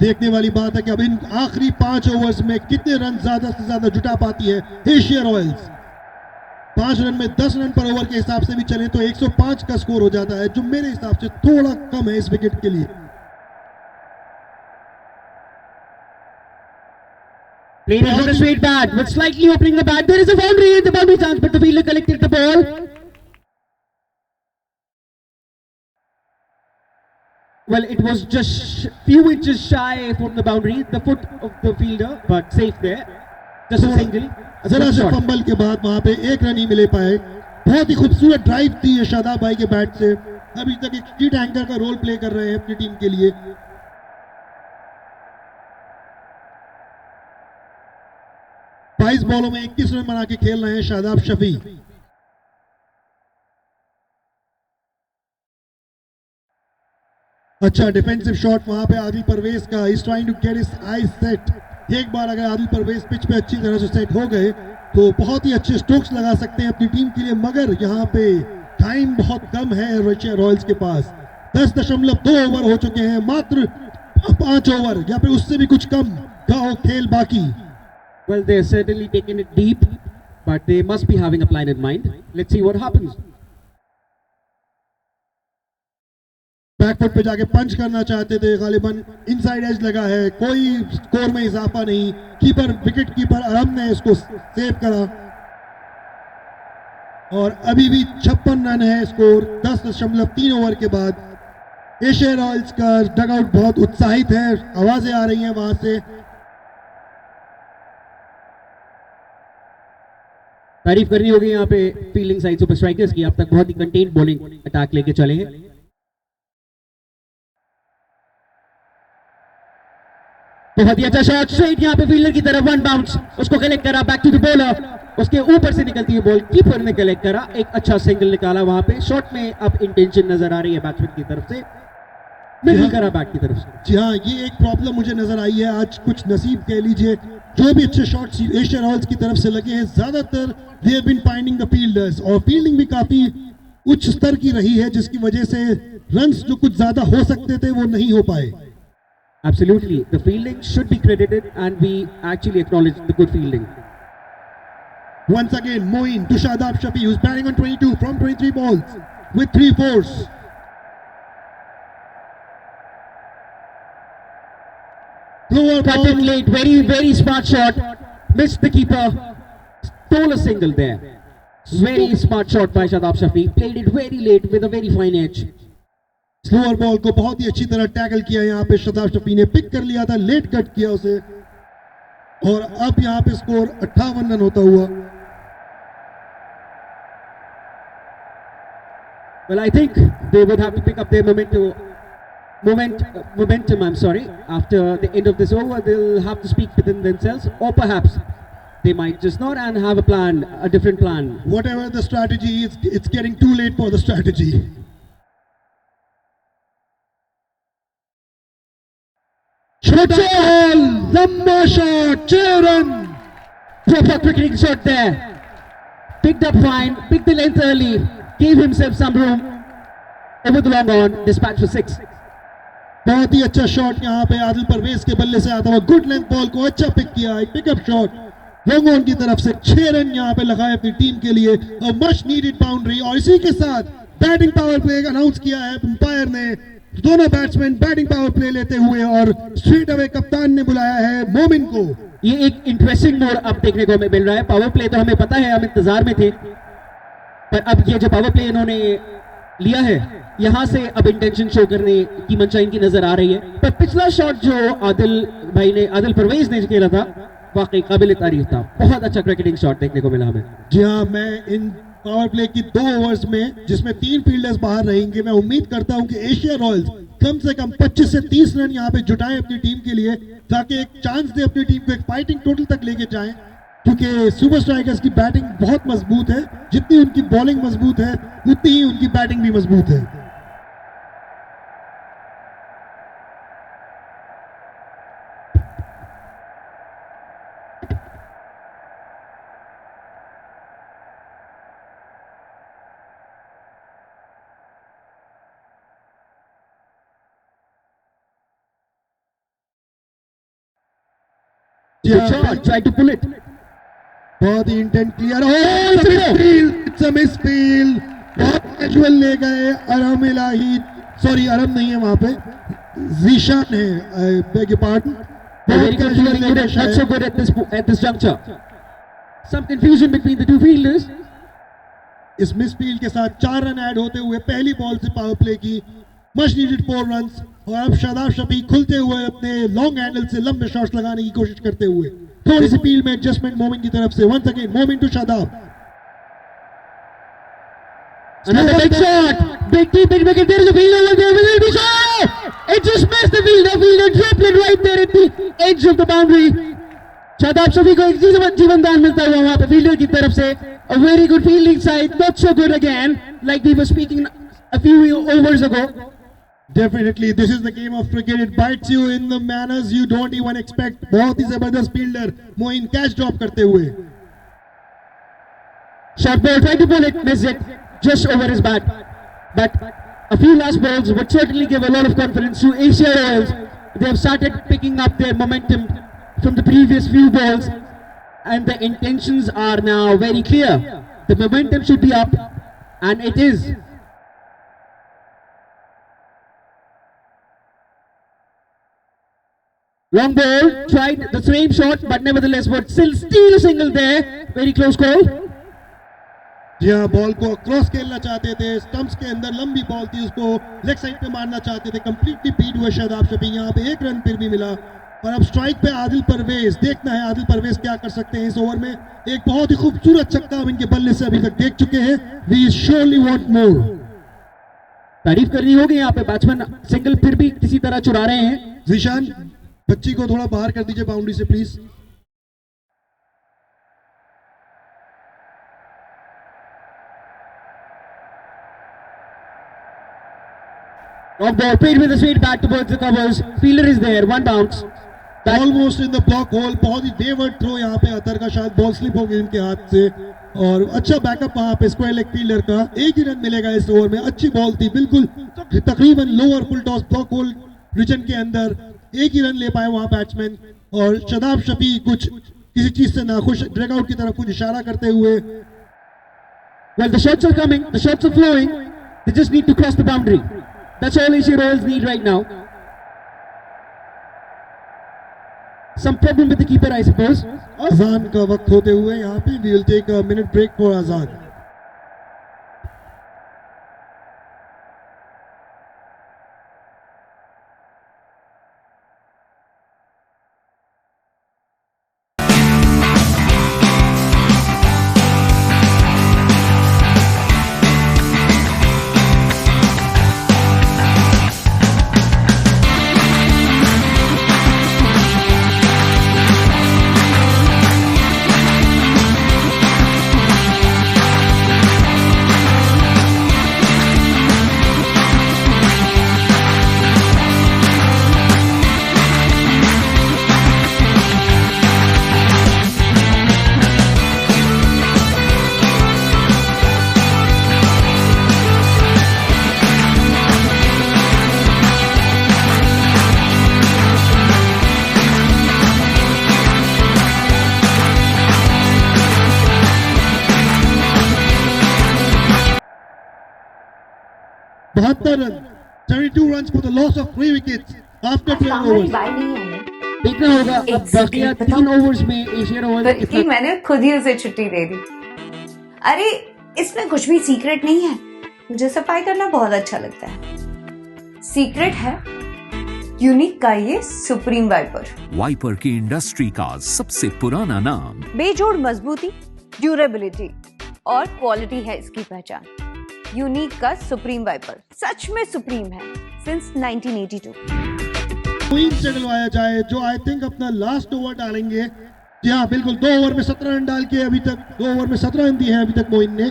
देखने वाली बात है कि अब इन आखिरी 5 overs में कितने run ज्यादा से ज्यादा जुटा पाती है एशिया रॉयल्स। 5 रन में 10 रन पर ओवर के हिसाब से भी चले तो 105 का स्कोर हो जाता है, जो मेरे हिसाब से थोड़ा कम है इस विकेट के लिए। Played it with a straight bat, with slightly opening the bat. There is a boundary, the boundary chance, but the fielder collected the ball. Well, it was just few inches shy from the boundary, the foot of the fielder, but safe there. Just a single. A जरा good से shot. Fumble के बाद वहां पे एक run ही मिले पाए। बहुत ही खूबसूरत ड्राइव थी ये शादाब भाई के बैट से। अभी तक एक स्ट्रीट एंकर का रोल प्ले कर रहे हैं अपनी टीम के लिए। 22 बॉलों में 21 रन बना के खेल रहे हैं शादाब शफी। अच्छा डिफेंसिव शॉट वहां पे आदिल परवेज का। Is trying to get his eye set. एक बार अगर आदिल परवेज पिच पे अच्छी तरह से सेट हो गए तो बहुत ही अच्छे स्ट्रोक्स लगा सकते हैं अपनी टीम के लिए, मगर यहाँ पे टाइम बहुत कम है एशिया रॉयल्स के पास। 10.2 ओवर हो चुके हैं, मात्र 5 ओवर या फिर उससे भी कुछ कम का खेल बाकी। Well, they're certainly taking it deep, but they must be having a plan in mind. Let's see what happens. Back foot पे जाके पंच करना चाहते थे, गालिबन इनसाइड एज लगा है, कोई स्कोर में इजाफा नहीं। कीपर विकेट कीपर अरम ने इसको सेव करा और अभी भी 56 रन है स्कोर 10.3 ओवर के बाद। एशिया रॉयल्स का डगआउट बहुत उत्साहित है, आवाजें आ रही हैं वहां से। तारीफ करनी होगी यहाँ पे फील्डिंग साइड सुपर स्ट्राइकर्स की, अब तक बहुत ही कंटेन्ड बॉलिंग अटैक लेके चले हैं। बहुत ही अच्छा शॉट स्ट्रेट यहाँ पे फील्डर की तरफ, वन बाउंस, उसको कलेक्ट करा, बैक टू द बॉलर, उसके ऊपर से निकलती है बॉल, कीपर ने कलेक्ट करा, एक अच्छा सिंगल निकाला वहां पे। शॉट में अब इंटेंशन नजर आ रही है बैट्समैन की तरफ से, मिडिल करा बैक की तरफ से। जी हाँ, ये एक प्रॉब्लम मुझे नजर आई है आज, कुछ नसीब कह लीजिए। जो भी अच्छे शॉट्स एशिया रॉयल्स की तरफ से लगे हैं, ज्यादातर they have been finding the fielders, और फील्डिंग भी काफी उच्च स्तर की रही है, जिसकी वजह से रन्स जो कुछ ज्यादा हो सकते थे वो नहीं हो पाए। Absolutely, the fielding should be credited, and we actually acknowledge the good fielding. Once again, Moeen to Shadab Shafi, who's batting on 22 from 23 balls with 3 fours. Lower Cut ball. it late, very smart shot. Missed the keeper. Stole a single there. Very smart shot by Shadab Shafi. Played it very late with a very fine edge. Slower ball को बहुत ही अच्छी तरह tackle किया यहाँ पे शदाब शफी ने, pick कर लिया था, लेट कट किया उसे, और अब यहाँ पे स्कोर 58 रन होता हुआ। Well, I think they would have to pick up their momentum. I'm sorry. After the end of this over, they'll have to speak within themselves, or perhaps they might just not and have a plan, a different plan. Whatever the strategy is, it's getting too late for the strategy. Shot ball, lamba shot, 6 run. Proper cricketing shot there. Picked up fine, picked the length early, gave himself some room. Over the long on, dispatch for 6. बहुत ही अच्छा shot यहाँ पे आदिल परवेज के बल्ले से आता हुआ, गुड लेंथ बॉल को अच्छा पिक किया, एक पिकअप शॉट लॉन्ग ऑन की तरफ से, 6 रन यहाँ पे लगाए अपनी टीम के लिए, और मच नीडेड बाउंड्री। और इसी के साथ बैटिंग पावर प्ले अनाउंस किया है अंपायर ने, दोनों बैट्समैन बैटिंग पावर प्ले लेते हुए, और स्ट्रेट अवे कप्तान ने बुलाया है मोमिन को। ये एक इंटरेस्टिंग मोड अब देखने को हमें मिल रहा है। पावर प्ले तो हमें पता है, हम इंतजार में थे, पर अब ये जो पावर प्ले इन्होंने लिया है, यहां से अब इंटेंशन शो करने की मंशा इनकी नजर आ रही है। पर पिछला शॉट जो आदिल परवेज ने खेला था, वाकई काबिल तारीफ था, बहुत अच्छा क्रिकेटिंग शॉट देखने को मिला हमें। जी हाँ, मैं इन पावर प्ले की 2 ओवर्स में, जिसमें 3 फील्डर्स बाहर रहेंगे, मैं उम्मीद करता हूं कि एशिया रॉयल्स कम से कम 25 से 30 रन यहाँ पे जुटाएं अपनी टीम के लिए, ताकि एक चांस दे अपनी टीम को, एक फाइटिंग टोटल तक लेके जाएं, क्योंकि सुपर स्ट्राइकर्स की बैटिंग बहुत मजबूत है। जितनी उनकी बॉलिंग मजबूत है, उतनी ही उनकी बैटिंग भी मजबूत है। Good shot, try to pull it. बहुत ही intent clear, it's a misfield, बहुत कैजुअल ले गए। अरम इलाही, सॉरी अरम नहीं है वहां पे, जीशान है, I beg your pardon. Very good fielding unit, not so good at this juncture. Some confusion between the two fielders. इस मिसफील्ड के साथ 4 रन ऐड होते हुए पहली बॉल से पावर प्ले की मच नीडेड 4 रन्स, और अब शादाब शफी खुलते हुए अपने लॉन्ग हैंडल से लंबे शॉट्स लगाने की कोशिश करते हुए, थोड़ी सी फील्ड में एडजस्टमेंट मोमिन की तरफ से। Once again Momin to Shadab, Another big shot, big wicket. There is a fielder over there. Will it be shot? It just missed the fielder. Fielder dropped it right there at the edge of the boundary. Shadab Shafi को एक जीवन दान मिलता हुआ वहां पे fielder की तरफ से। A very good fielding side, not so good again, like we were speaking a few overs ago. Definitely this is the game of cricket, it bytes you in the manners you don't even expect. बहुत ही जबरदस्त fielder Moin, catch drop करते हुए। Short ball, tried to pull it, missed it, just over his bat. But a few last balls would certainly give a lot of confidence to Asia Royals. They have started picking up their momentum from the previous few balls, and the intentions are now very clear. The momentum should be up, and it is. Long ball, tried the same shot, but nevertheless would still steal a single there. Very close call. जी हाँ, ball को cross खेलना चाहते थे, stumps के अंदर लंबी ball थी, उसको लेग साइड पे मारना चाहते थे, कंप्लीटली बीट हुए शादाब शफी। यहाँ पे एक रन फिर भी मिला, और अब स्ट्राइक पे आदिल परवेज। देखना है आदिल परवेज क्या कर सकते हैं इस ओवर में। एक बहुत ही खूबसूरत छक्का हम इनके बल्ले से अभी तक देख चुके हैं। We surely want more. तारीफ करनी होगी यहाँ पे, बैट्समैन सिंगल फिर भी किसी तरह चुरा रहे हैं। जीशान, बच्ची को थोड़ा बाहर कर दीजिए बाउंड्री से please. Long ball, played with a straight bat towards the covers. Fielder is there, one bounce. Almost in the block whole. बहुत ही वेवर्ड थ्रो यहाँ पे अतर का, शायद बॉल स्लिप हो गई इनके हाथ से, और अच्छा बैकअप वहाँ पे स्क्वायर लेग फील्डर का। एक ही रन मिलेगा इस ओवर में। अच्छी बॉल थी, बिल्कुल तकरीबन lower full toss block hole region के अंदर। एक ही रन ले पाए वहाँ बैट्समैन, और शादाब शफी कुछ किसी चीज से नाखुश, ड्रैग आउट की तरफ कुछ इशारा करते हुए। Well, the shots are coming, the shots are flowing. They just need to cross the boundary. That's all Asia Royals need right now. Some problem with the keeper, I suppose. अजान का वक्त होते हुए यहाँ पे we will take a minute break for अजान। बहत्तर run, 32 runs for the loss of 3 wickets after 12 हमारी overs। बाई नहीं है ना। देखना होगा अब एक बकिया second 3 ओवर्स में एशिया रॉयल्स बल्कि मैंने खुद ही उसे छुट्टी दे दी। अरे इसमें कुछ भी सीक्रेट नहीं है, मुझे सफाई करना बहुत अच्छा लगता है। सीक्रेट है यूनिक का ये सुप्रीम वाइपर। वाइपर की इंडस्ट्री का सबसे पुराना नाम। बेजोड़ मजबूती, ड्यूरेबिलिटी और क्वालिटी है इसकी पहचान। यूनिक का सुप्रीम वाइपर सच में सुप्रीम है सिंस 1982। मोइन से डलवाया जाए, जो आई थिंक अपना लास्ट ओवर डालेंगे। जी हाँ, बिल्कुल 2 ओवर में 17 रन डाल के अभी तक 2 ओवर में 17 रन दिए हैं अभी तक मोइन ने।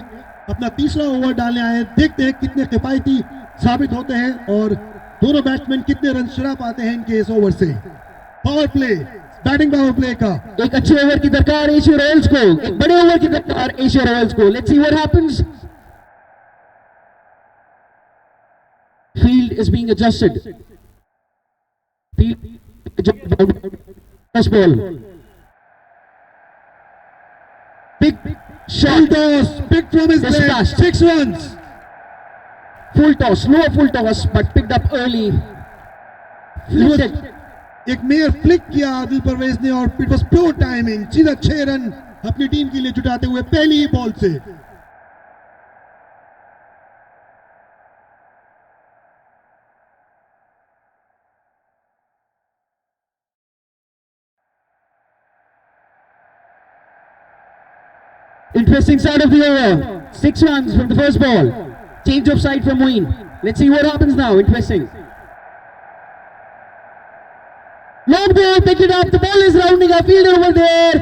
अपना तीसरा ओवर डालने आए हैं, देखते हैं कितने किफायती साबित होते हैं और दोनों बैट्समैन कितने रन चुरा पाते हैं इनके इस ओवर से। Power play, batting power play का एक अच्छे ओवर की दरकार एशिया रॉयल्स को, एक बड़े ओवर की दरकार एशिया रॉयल्स को। Let's see what happens. Field is being adjusted. First ball. Big full shot. toss, picked from his Yes, leg, fast. 6 runs। Full toss, low full toss, but picked up early. Flicked it. एक mayor flick किया आदिल परवेज ने, और it was pure timing. सीधा 6 run अपनी team के लिए जुटाते हुए पहली ही बॉल से। Interesting start of the over. 6 runs from the first ball. Change of side from Moeen. Let's see what happens now. Interesting. Long ball, pick it up. The ball is rounding a fielder over there.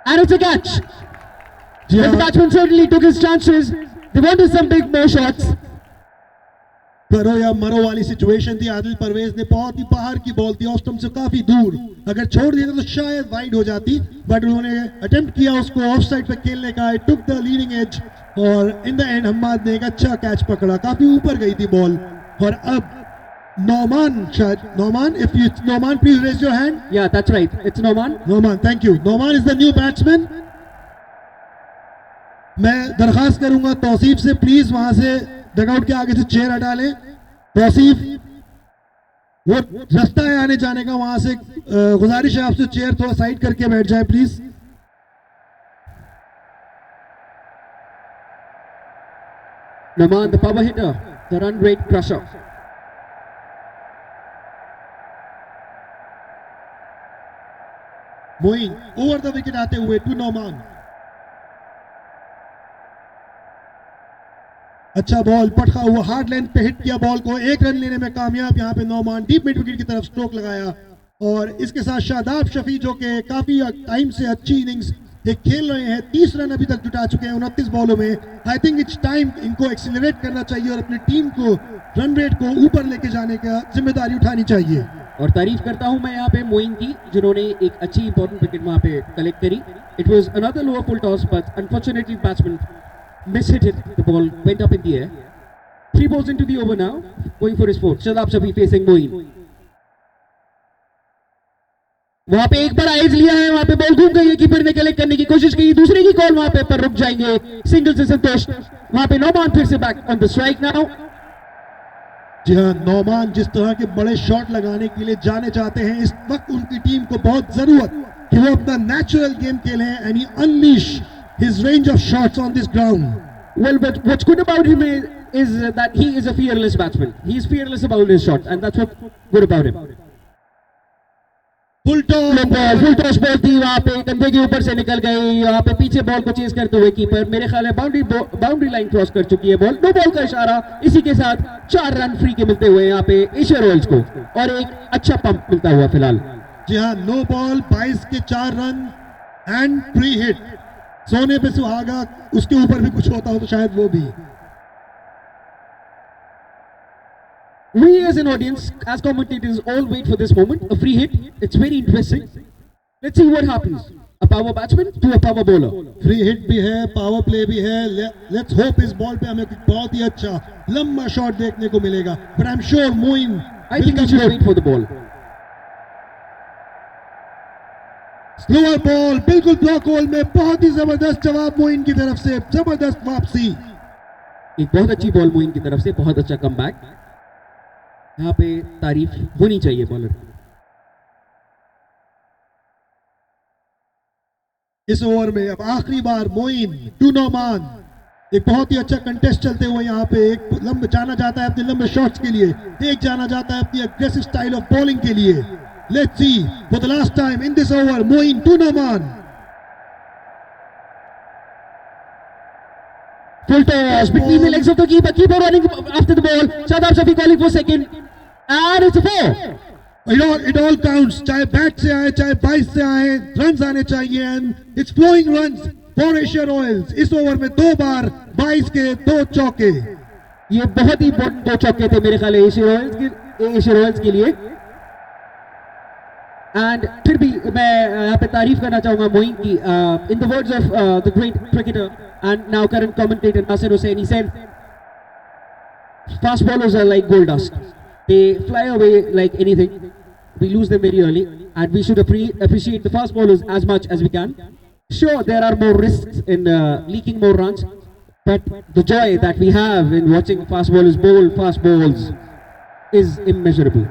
And it's a catch. जी But the हाँ, batsman certainly took his chances. They wanted some big more shots. करो या मरो वाली situation थी। आदिल परवेज ने बहुत ही बाहर की बॉल थी, ऑफ स्टंप से काफी दूर, अगर छोड़ दिया तो शायद वाइड हो जाती, बट उन्होंने अटेम्प्ट किया उसको ऑफ साइड पे खेलने का। It took the leading edge और इन द एंड हम्माद ने एक अच्छा कैच पकड़ा, काफी ऊपर गई थी बॉल। और अब नौमान, शायद Noman, if you Noman please raise your hand. Yeah, that's right. It's Noman. Noman, thank you. Noman is the new batsman. मैं दरखास्त करूंगा तौसीफ से, प्लीज वहां से डगआउट के आगे से चेयर हटा लें। तौसीफ, वो रास्ता है आने जाने का, वहां से गुजारिश है आपसे चेयर थोड़ा साइड करके बैठ जाए please. Noman, the power hitter, the run rate crusher. Moin over the wicket आते हुए टू नौमान। अच्छा बॉल, पटका हुआ हार्ड लेंथ पे हिट किया बॉल को, एक रन लेने में कामयाब यहाँ पे नौमान। डीप मिड विकेट की तरफ स्ट्रोक लगाया और इसके साथ शादाब शफी जो कि काफी टाइम से अच्छी इनिंग्स खेल रहे हैं, 30 रन अभी तक जुटा चुके हैं 29 बॉलों में। आई थिंक इट्स टाइम इनको एक्सीलरेट करना चाहिए और अपनी टीम को रन रेट को ऊपर लेके जाने का जिम्मेदारी उठानी चाहिए। और तारीफ करता हूं मैं यहाँ पे मोइन की, जिन्होंने एक अच्छी इंपॉर्टेंट विकेट वहां पे कलेक्ट करी। It was another lower full toss but unfortunately batsman mishit it. The ball went up in the air. 3 balls into the over now, going for his fourth. Shadab Shafi facing Moeen. वहां पे एक बड़ा as लिया है, वहां पे ball घूम गई है, कीपर ने कलेक्ट करने की कोशिश की, दूसरे की कॉल वहां पे पर रुक जाएंगे, सिंगल से संतोष। वहां पे नौमान फिर से back on the strike now. जी हाँ, नौमान जिस तरह के बड़े शॉट लगाने के लिए जाने चाहते हैं, इस वक्त उनकी टीम को बहुत जरूरत कि वो अपना नेचुरल गेम खेलें and he unleash his range of shots on this ground. Well, but what's good about him is that he is a fearless batsman. He is fearless about his shots, and that's what's good about him. Full toss ball थी, वहां पे कंधे के ऊपर से निकल गई, वहां पे पीछे बॉल को चेज करते हुए कीपर, मेरे ख्याल है बाउंड्री लाइन क्रॉस कर चुकी है बॉल। नो बॉल का इशारा, इसी के साथ 4 रन फ्री के मिलते हुए यहाँ पे एशिया रॉयल्स को, और एक अच्छा पंप मिलता हुआ फिलहाल। जी हाँ, नो बॉल, 22 के 4 रन एंड फ्री हिट। सोने पे सुहागा, उसके ऊपर भी कुछ होता हो तो शायद वो भी। We as an audience, as commentators, all wait for this moment. A free hit. It's very interesting. Let's see what happens. A power batsman to a power bowler. Free hit भी है, पावर प्ले भी है। Let's hope इस ball पे हमें कुछ बहुत ही अच्छा लंबा शॉट देखने को मिलेगा। But I am sure Moin, I think we should wait for the ball. Slower ball बिल्कुल ब्लॉक होल में, बहुत ही जबरदस्त जवाब मोइन की तरफ से, जबरदस्त वापसी। एक बहुत अच्छी बॉल मोइन की तरफ से, बहुत अच्छा कमबैक। यहाँ पे तारीफ होनी चाहिए बॉलर। इस ओवर में अब आखिरी बार मोइन टू नौमान। एक बहुत ही अच्छा कंटेस्ट चलते हुए यहाँ पे, एक लंबे जाना जाता है अपने लंबे शॉट्स के लिए, एक जाना जाता है अपनी अग्रेसिव स्टाइल ऑफ बॉलिंग के लिए। Let's see for the last time in this over, Moeen to Noman. Full toss between the legs of the keeper. Keeper running after the ball. Shadab Shafi calling for second, and it's a 4. It all counts. चाहे bat से आए, चाहे 22 से आए, runs आने चाहिए and it's flowing runs for Asia Royals. इस over में 2 बार 22 के 2 चौके। ये बहुत ही इंपॉर्टेंट 2 चौके थे मेरे ख्याल एशिया रॉयल्स के लिए। एंड फिर भी मैं यहाँ पे तारीफ करना चाहूंगा मोइन की। In the words of the great cricketer and now current commentator Nasir Hussain, he said fast bowlers are like gold dust, they fly away like anything, we lose them very early, and we should appreciate the fast bowlers as much as we can. Sure, there are more risks in leaking more runs, but the joy that we have in watching fast bowlers bowl fast bowls is immeasurable.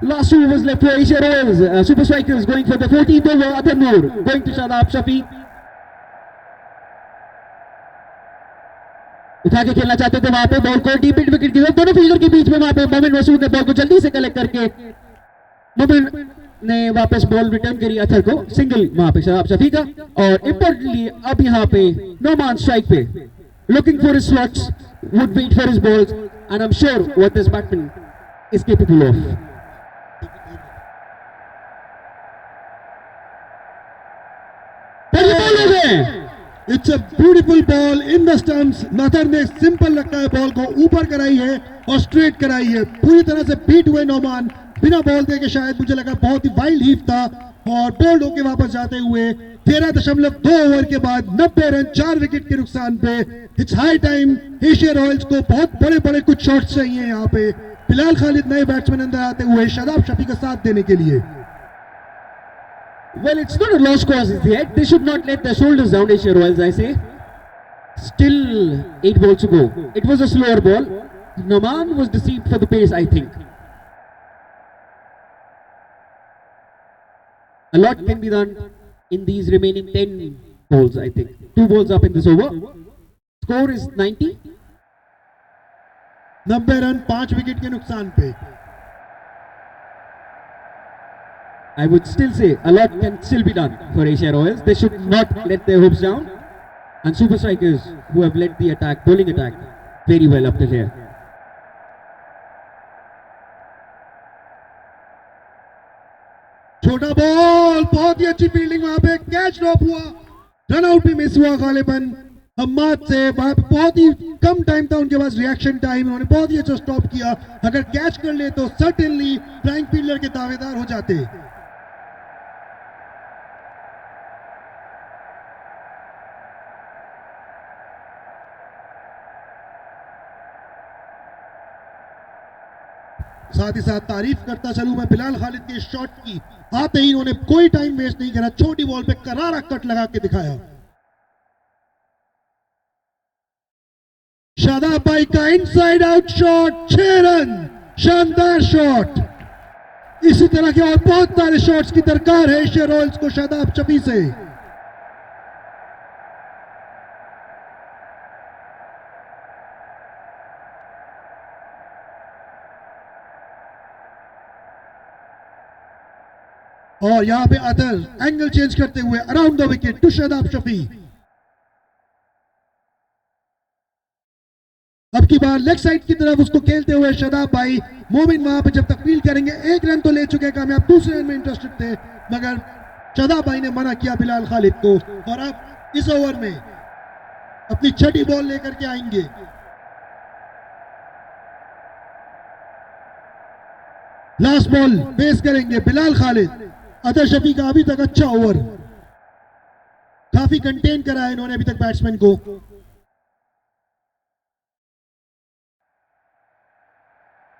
Last 2 overs left for Asia Royals. Super Strikers going for the 14th over. Adhan Noor going to Shadab Shafi. उठा के खेलना चाहते थे वहां पे ball को, deep mid wicket की तरफ, दोनों फील्डर के बीच में वहां पे मोमिन मसूद ने बॉल को जल्दी से कलेक्ट करके मोमिन ने वापस बॉल रिटर्न करी अथर को, सिंगल वहां पे शदाब शफी का। और इंपॉर्टेंटली अब यहाँ पे नौमान स्ट्राइक पे, looking for his shots, would wait for his balls, and I am sure what this batsman is capable of. It's a beautiful ball in the stumps. नथर ने सिंपल लगता है बॉल को ऊपर कराई है और स्ट्रेट कराई है, पूरी तरह से बीट हुए नोमान बिना बॉल दे के। शायद मुझे लगा बहुत ही वाइल्ड हीव था और बोल्ड होके वापस जाते हुए 13.2 ओवर के बाद 90 रन 4 विकेट के नुकसान पे। It's high time Asia Royals को बहुत बड़े बड़े कुछ शॉट्स चाहिए यहाँ पे। बिलाल खालिद नए बैट्समैन अंदर आते हुए शादाब शफी का साथ देने के लिए। Well, it's not a lost cause yet. They should not let their shoulders down, Asia Royals, I say. Still 8 balls to go. It was a slower ball. Noman was deceived for the pace, I think. A lot can be done in these remaining 10 balls, I think. 2 balls up in this over. Score is 90. 90 run 5 wicket के नुकसान पे। I would still say a lot can still be done for Asia Royals. They should not let their hopes down. And super strikers who have led the attack, bowling attack, very well up till here. छोटा ball, बहुत ही अच्छी fielding, वहां पे catch drop हुआ, run out भी miss हुआ गालिबन हम्माद से। वहां पे बहुत ही कम टाइम था उनके पास, रिएक्शन टाइम, उन्होंने बहुत ही अच्छा स्टॉप किया। अगर कैच कर ले तो सर्टेनली फ्लाइंग फील्डर के दावेदार हो जाते। साथ ही साथ तारीफ करता चलूं मैं बिलाल खालिद के शॉट की। आते ही उन्होंने कोई टाइम वेस्ट नहीं करा, छोटी बॉल पे करारा कट लगा के दिखाया। शादाब भाई का इनसाइड आउट शॉट, 6 रन, शानदार शॉट। इसी तरह के और बहुत सारे शॉट्स की दरकार है एशिया रॉयल्स को शादाब शफी से। और यहां पे अदर एंगल चेंज करते हुए around the wicket to Shadab Shafi. अब की बार लेग साइड की तरफ उसको खेलते हुए शादाब भाई। मोमिन वहां पे जब तक फील्ड करेंगे, 1 रन तो ले चुके हैं कामयाब, दूसरे रन में इंटरेस्टेड थे, मगर शादाब भाई ने मना किया बिलाल खालिद को। और अब इस ओवर में अपनी छठी बॉल लेकर के आएंगे। लास्ट बॉल पेश करेंगे बिलाल खालिद। अदर शफी का अभी तक अच्छा ओवर, काफी कंटेन करा है इन्होंने अभी तक बैट्समैन को।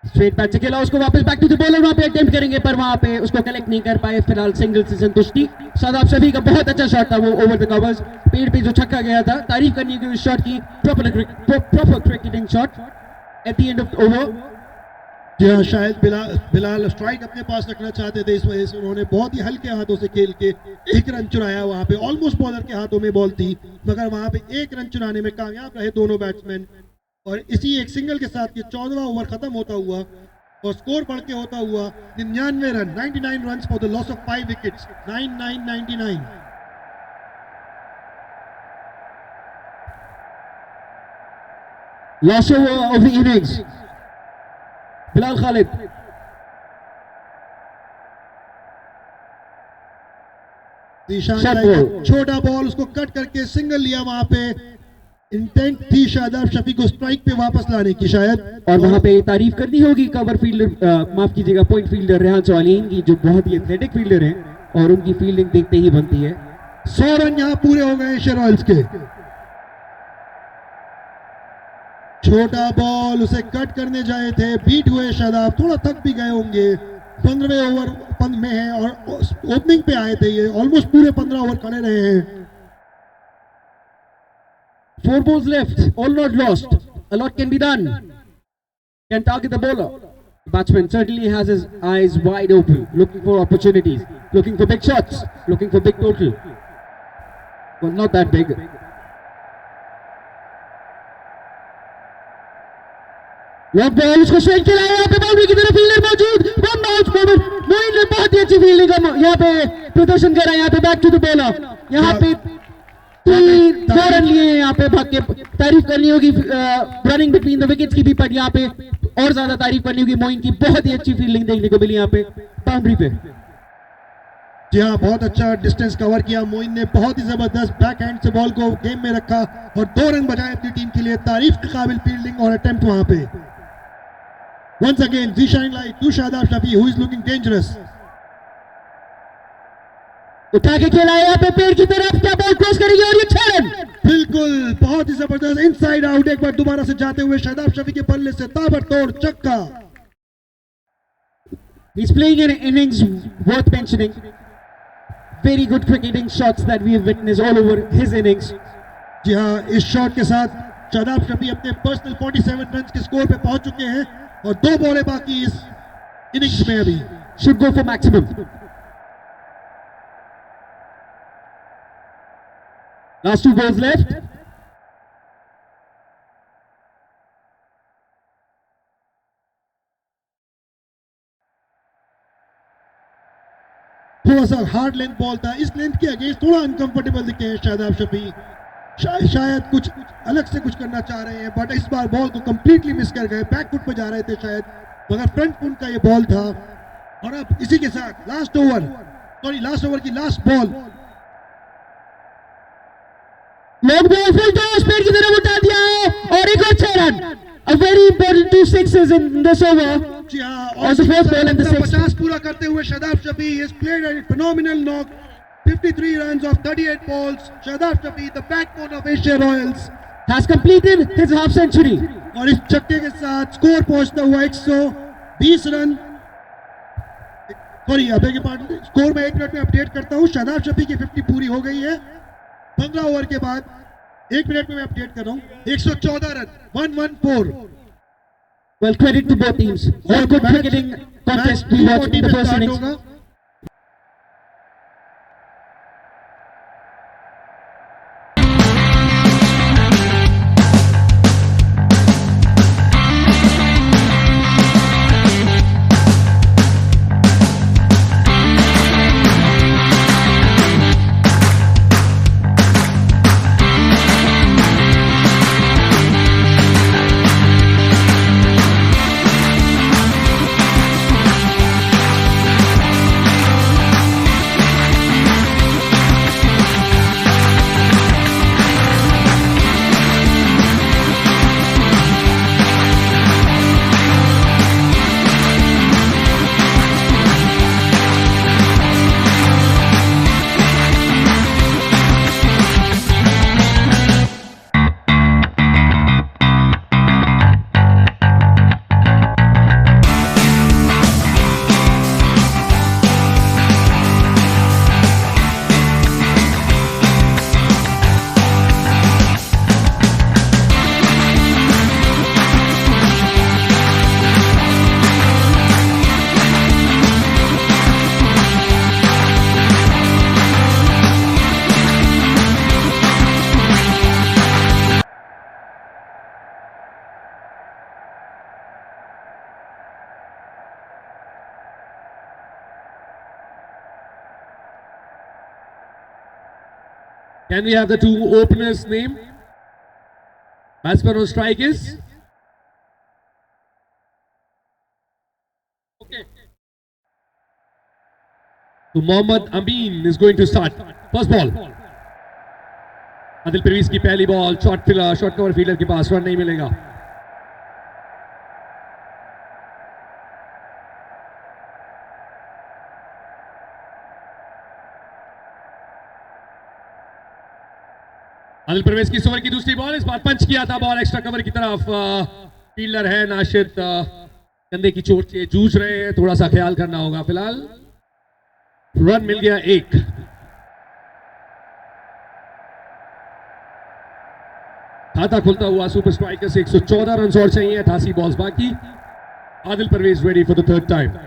स्ट्रेट बैट से खेला, उसको वापस बैक टू द बॉलर, वहां पे अटेम्प्ट करेंगे पर वहां पे उसको कलेक्ट नहीं कर पाए। फिलहाल सिंगल से संतुष्टि। शादाब शफी का बहुत अच्छा शॉट था वो, ओवर द कवर्स, पेड़ पे जो छक्का गया था। तारीफ करनी है उस शॉट की, proper cricketing shot at the end of over. जी हाँ, शायद बिलाल स्ट्राइक अपने पास रखना चाहते थे, इस वजह से उन्होंने बहुत ही हल्के हाथों से खेल के 1 रन चुराया। वहां पे ऑलमोस्ट बॉलर के हाथों में बॉल थी, मगर वहां पे 1 रन चुराने में कामयाब रहे दोनों बैट्समैन। और इसी एक सिंगल के साथ ये 14वां ओवर खत्म होता हुआ और स्कोर बढ़ के होता हुआ 99 run, 99 run for the loss of 5 wickets, 99. Last over of the innings. Bilal Khalid. छोटा बॉल, उसको कट करके सिंगल लिया। वहां पे इंटेंट थी शादाब शफी को स्ट्राइक पे वापस लाने की शायद। और वहां पे तारीफ करनी होगी कवर फील्डर, माफ कीजिएगा पॉइंट फील्डर रेहान चौलीन की, जो बहुत ही एथलेटिक फील्डर हैं और उनकी फील्डिंग देखते ही बनती है। 100 रन यहां पूरे हो गए एशिया रॉयल्स के। छोटा बॉल, उसे कट करने जाए थे, बीट हुए शादाब, थोड़ा थक भी गए होंगे। 15वें ओवर में है और ओपनिंग पे आए थे ये, ऑलमोस्ट पूरे 15 ओवर खड़े रहे हैं। 4 balls left, all not lost. A lot can be done. Can target the bowler. The batsman certainly has his eyes wide open, looking for opportunities, looking for big shots, looking for big total. Well, not that big. Long ball, उसको swing खिलाया, यहाँ पे boundary की तरफ fielder मौजूद, one out मोमिन। मोइन ने बहुत ही अच्छी फील्डिंग का यहाँ पे प्रदर्शन करा। यहाँ पे बैक टू द बॉलर, यहाँ पे 2 रन लिए यहाँ पे भाग के। तारीफ करनी होगी रनिंग बिटवीन द विकेट्स की भी, पर यहाँ पे और ज्यादा तारीफ करनी होगी मोइन की, बहुत ही अच्छी फील्डिंग देखने को मिली यहाँ पे बाउंड्री पे। जी हाँ, बहुत अच्छा डिस्टेंस कवर किया मोइन ने, बहुत ही जबरदस्त बैक हैंड से बॉल को गेम में रखा और 2 रन बचाए अपनी टीम के लिए। तारीफ के काबिल फील्डिंग और अटेम्प्ट वहां पे। वंस अगेन जी shining light to Shadab Shafi who is looking dangerous. उठा के खेला है यहाँ पे पेड़ की तरफ, क्या बॉल क्रॉस करेगी और ये 6 रन। बिल्कुल, बहुत ही जबरदस्त इनसाइड आउट, एक बार दोबारा से जाते हुए शादाब शफी के बल्ले से ताबड़तोड़ छक्का। He's playing an innings worth mentioning. Very good cricketing shots that we have witnessed all over his innings. जी हाँ, इस शॉट के साथ शादाब शफी अपने पर्सनल 47 रन के स्कोर पे पहुंच चुके हैं और 2 बॉलें बाकी इस इनिंग्स में अभी। Should go for maximum. Last 2 balls left. थोड़ा सा हार्ड लेंथ बॉल था, इस लेंथ के अगेंस्ट थोड़ा अनकंफर्टेबल दिखे हैं शादाब शफी। शायद कुछ अलग से कुछ करना चाह रहे हैं, बट इस बार बॉल को कंप्लीटली मिस कर गए। बैक फुट पे जा रहे थे शायद, मगर फ्रंट फुट का ये बॉल था। और अब इसी के साथ लास्ट ओवर की last ball. Long ball full toss, पेड़ की तरफ उठा दिया है और एक और 6 run. A very important 2 sixes in this over. जी हाँ, और the fourth ball and the sixth. 50 पूरा करते हुए Shadab Shafi has played a phenomenal knock, 53 runs of 38 balls. Shadab Shafi, the backbone of Asia Royals, Has completed his half century. और इस छक्के के साथ स्कोर पहुंचता हुआ 120 रन। सॉरी, अबे के पार्ट स्कोर में 1 मिनट में अपडेट करता हूँ। शादाब शफी की 50 पूरी हो गई है 15 ओवर के बाद। 1 मिनट में मैं अपडेट कर रहा हूँ। 114 run, 114। Well, credit to both teams. All good cricketing contest we watched in the first innings. होगा। Can we have the 2 openers' name? Batsman on strike is? Okay. So Mohammad Amin is going to start. First ball. Adil Parvez की पहली ball, short cover fielder के पास, run नहीं मिलेगा। आदिल परवेज की इस over की दूसरी बॉल, इस बार पंच किया था बॉल एक्स्ट्रा कवर की तरफ। फील्डर है नाशिद, कंधे की चोट से जूझ रहे हैं, थोड़ा सा ख्याल करना होगा। फिलहाल रन मिल गया 1। खाता खुलता हुआ सुपर स्ट्राइकर से 114 रन और चाहिए, 88 बॉल्स बाकी। Adil Parvez ready for the third time.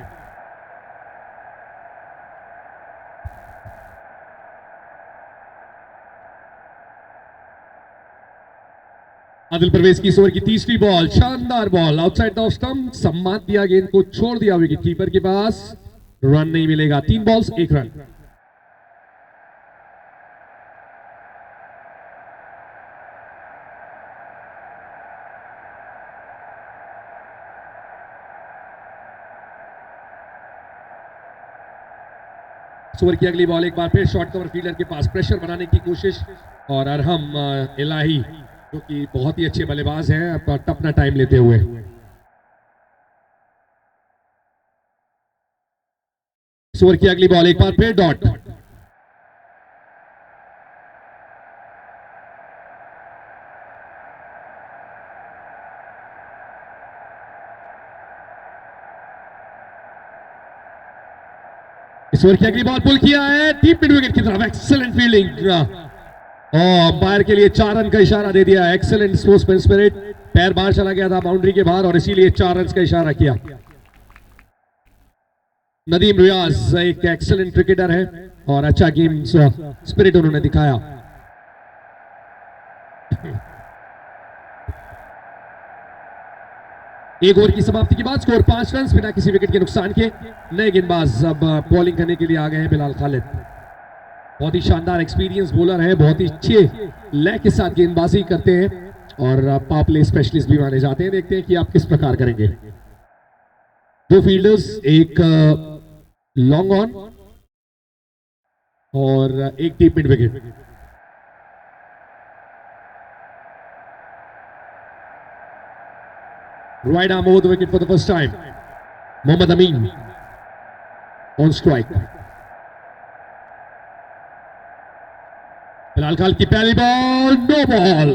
Adil Parvez की इस ओवर की तीसरी बॉल, शानदार ball outside the off stump, सम्मान दिया, गेंद को छोड़ दिया विकेट कीपर के पास, रन नहीं मिलेगा। 3 बॉल्स 1 रन। ओवर की अगली बॉल एक बार फिर शॉर्ट कवर फील्डर के पास प्रेशर बनाने की कोशिश, और अरहम इलाही जो कि बहुत ही अच्छे बल्लेबाज हैं अपना टाइम लेते हुए। ओवर की अगली बॉल एक बार फिर डॉट। इस ओवर की अगली बॉल पुल किया है डीप मिड विकेट की तरफ, एक्सीलेंट फील्डिंग, और अंपायर के लिए 4 रन का इशारा दे दिया। एक्सीलेंट स्पोर्ट्समैन स्पिरिट, पैर बाहर चला गया था बाउंड्री के बाहर और इसीलिए 4 रन का इशारा किया। नदीम रियाज एक एक्सीलेंट क्रिकेटर है और अच्छा गेम स्पिरिट उन्होंने दिखाया। एक ओवर की समाप्ति के बाद स्कोर 5 रन बिना किसी विकेट के नुकसान के। नए गेंदबाज अब बॉलिंग करने के लिए आ गए हैं बिलाल खालिद। बहुत ही शानदार एक्सपीरियंस बॉलर है, बहुत ही अच्छे लय के साथ गेंदबाजी करते हैं और पावर प्ले स्पेशलिस्ट भी माने जाते हैं। देखते हैं कि आप किस प्रकार करेंगे। 2 फील्डर्स, एक लॉन्ग ऑन और एक deep mid wicket. Right arm over the wicket for the first time. Mohammad Amin on strike. फिलहाल खाल की पहली बॉल नो बॉल,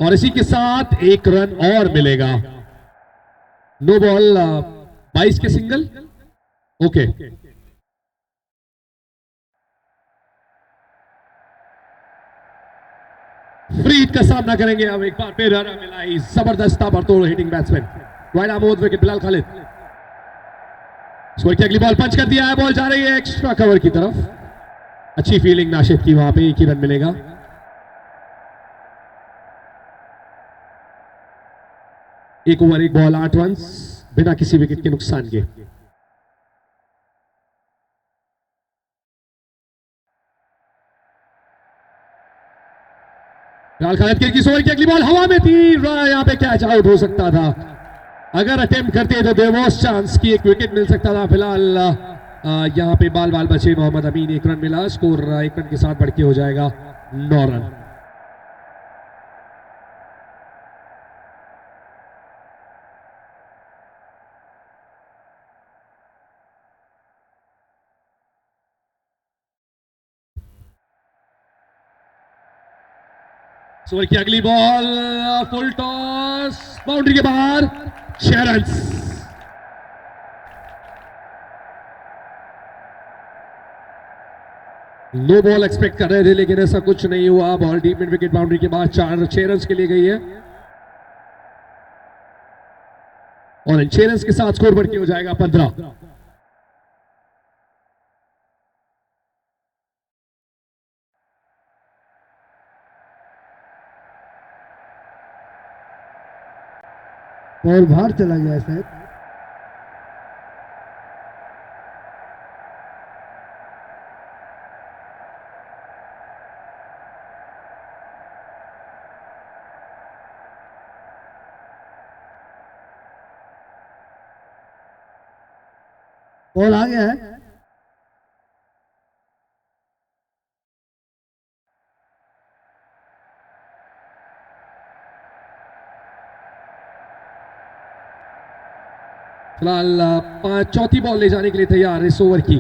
और इसी के साथ 1 रन और मिलेगा। नो बॉल, 22 के सिंगल। ओके, फ्रीड का सामना करेंगे अब एक बार फिर अरहम इलाही, जबरदस्त ताबड़तोड़ hitting batsman. Right arm over wicket Bilal Khalid. Score की अगली बॉल पंच कर दिया है, बॉल जा रही है एक्स्ट्रा कवर की तरफ। अच्छी फील्डिंग नाशिद की, वहां पे 1 ही रन मिलेगा। एक ओवर एक बॉल 8 रन बिना किसी विकेट के नुकसान के। बिलाल खालिद की 21 ओवर की अगली बॉल हवा में थी, यहाँ पे कैच आउट हो सकता था। अगर अटेम्प्ट करते तो देयर वाज चांस कि एक विकेट मिल सकता था। फिलहाल यहाँ पे बाल बाल बचे। मोहम्मद अमीन 1 रन मिला, स्कोर 1 रन के साथ बढ़ के हो जाएगा 9 रन। ओवर की अगली बॉल फुल टॉस, बाउंड्री के बाहर, 6 रन। नो बॉल एक्सपेक्ट कर रहे थे लेकिन ऐसा कुछ नहीं हुआ। Ball deep mid wicket boundary के बाद 6 रन के लिए गई है और इन 6 रन के साथ स्कोर बढ़ के हो जाएगा 15। बॉल बाहर चला गया शायद। बॉल आ गया है। फिलहाल चौथी बॉल ले जाने के लिए तैयार इस ओवर की।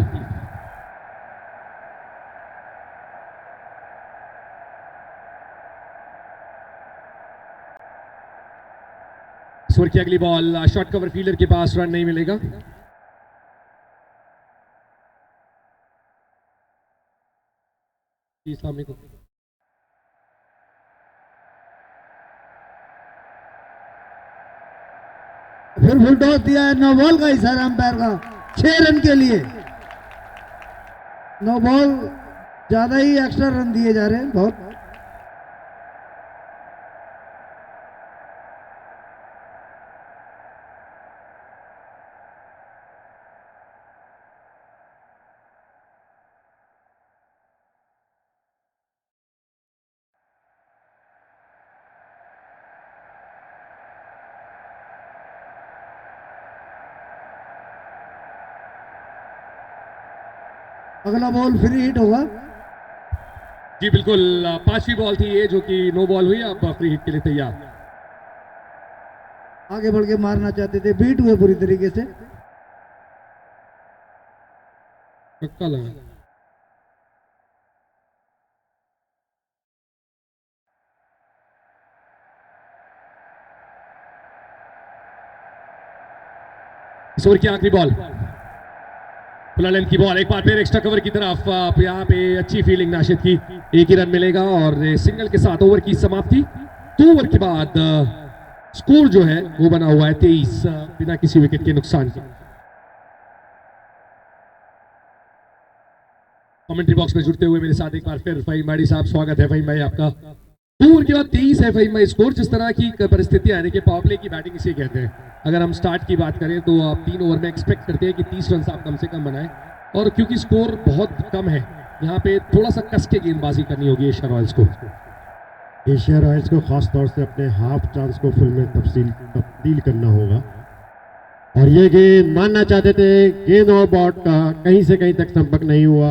इस ओवर की अगली बॉल शॉर्ट कवर फील्डर के पास, रन नहीं मिलेगा। सामने को फिर फुल टॉस दिया है, नो बॉल का इशारा अंपायर का 6 रन के लिए। नो बॉल, ज्यादा ही एक्स्ट्रा रन दिए जा रहे हैं बहुत। अगला बॉल फ्री हिट होगा। जी बिल्कुल, पांचवी बॉल थी ये जो कि नो बॉल हुई, अब फ्री हिट के लिए तैयार। आगे बढ़ के मारना चाहते थे, बीट हुए पूरी तरीके से। धक्का लगा। इस ओवर की आखिरी बॉल, फुल लेंथ की बॉल, एक बार फिर एक्स्ट्रा कवर की तरफ। आप यहाँ पे अच्छी फील्डिंग नाशिद की, एक ही रन मिलेगा और सिंगल के साथ ओवर की समाप्ति। 2 ओवर के बाद स्कोर जो है वो बना हुआ है 23 बिना किसी विकेट के नुकसान के। कमेंट्री बॉक्स में जुड़ते हुए मेरे साथ एक बार फिर फहीम भाई साहब, स्वागत है फहीम भाई आपका। 2 ओवर के बाद 23 है फहीम भाई स्कोर। जिस तरह की परिस्थितियां आने के पावर प्ले की बैटिंग इसे कहते हैं। अगर हम स्टार्ट की बात करें तो आप 3 ओवर में एक्सपेक्ट करते हैं कि 30 रन आप कम से कम बनाएं, और क्योंकि स्कोर बहुत कम है यहाँ पे थोड़ा सा कस के गेंदबाजी करनी होगी एशिया रॉयल्स को। एशिया रॉयल्स को खास तौर से अपने हाफ चांस को फुल में तब्दील करना होगा। और ये गेंद मानना चाहते थे, गेंद और बॉट का कहीं से कहीं तक संपर्क नहीं हुआ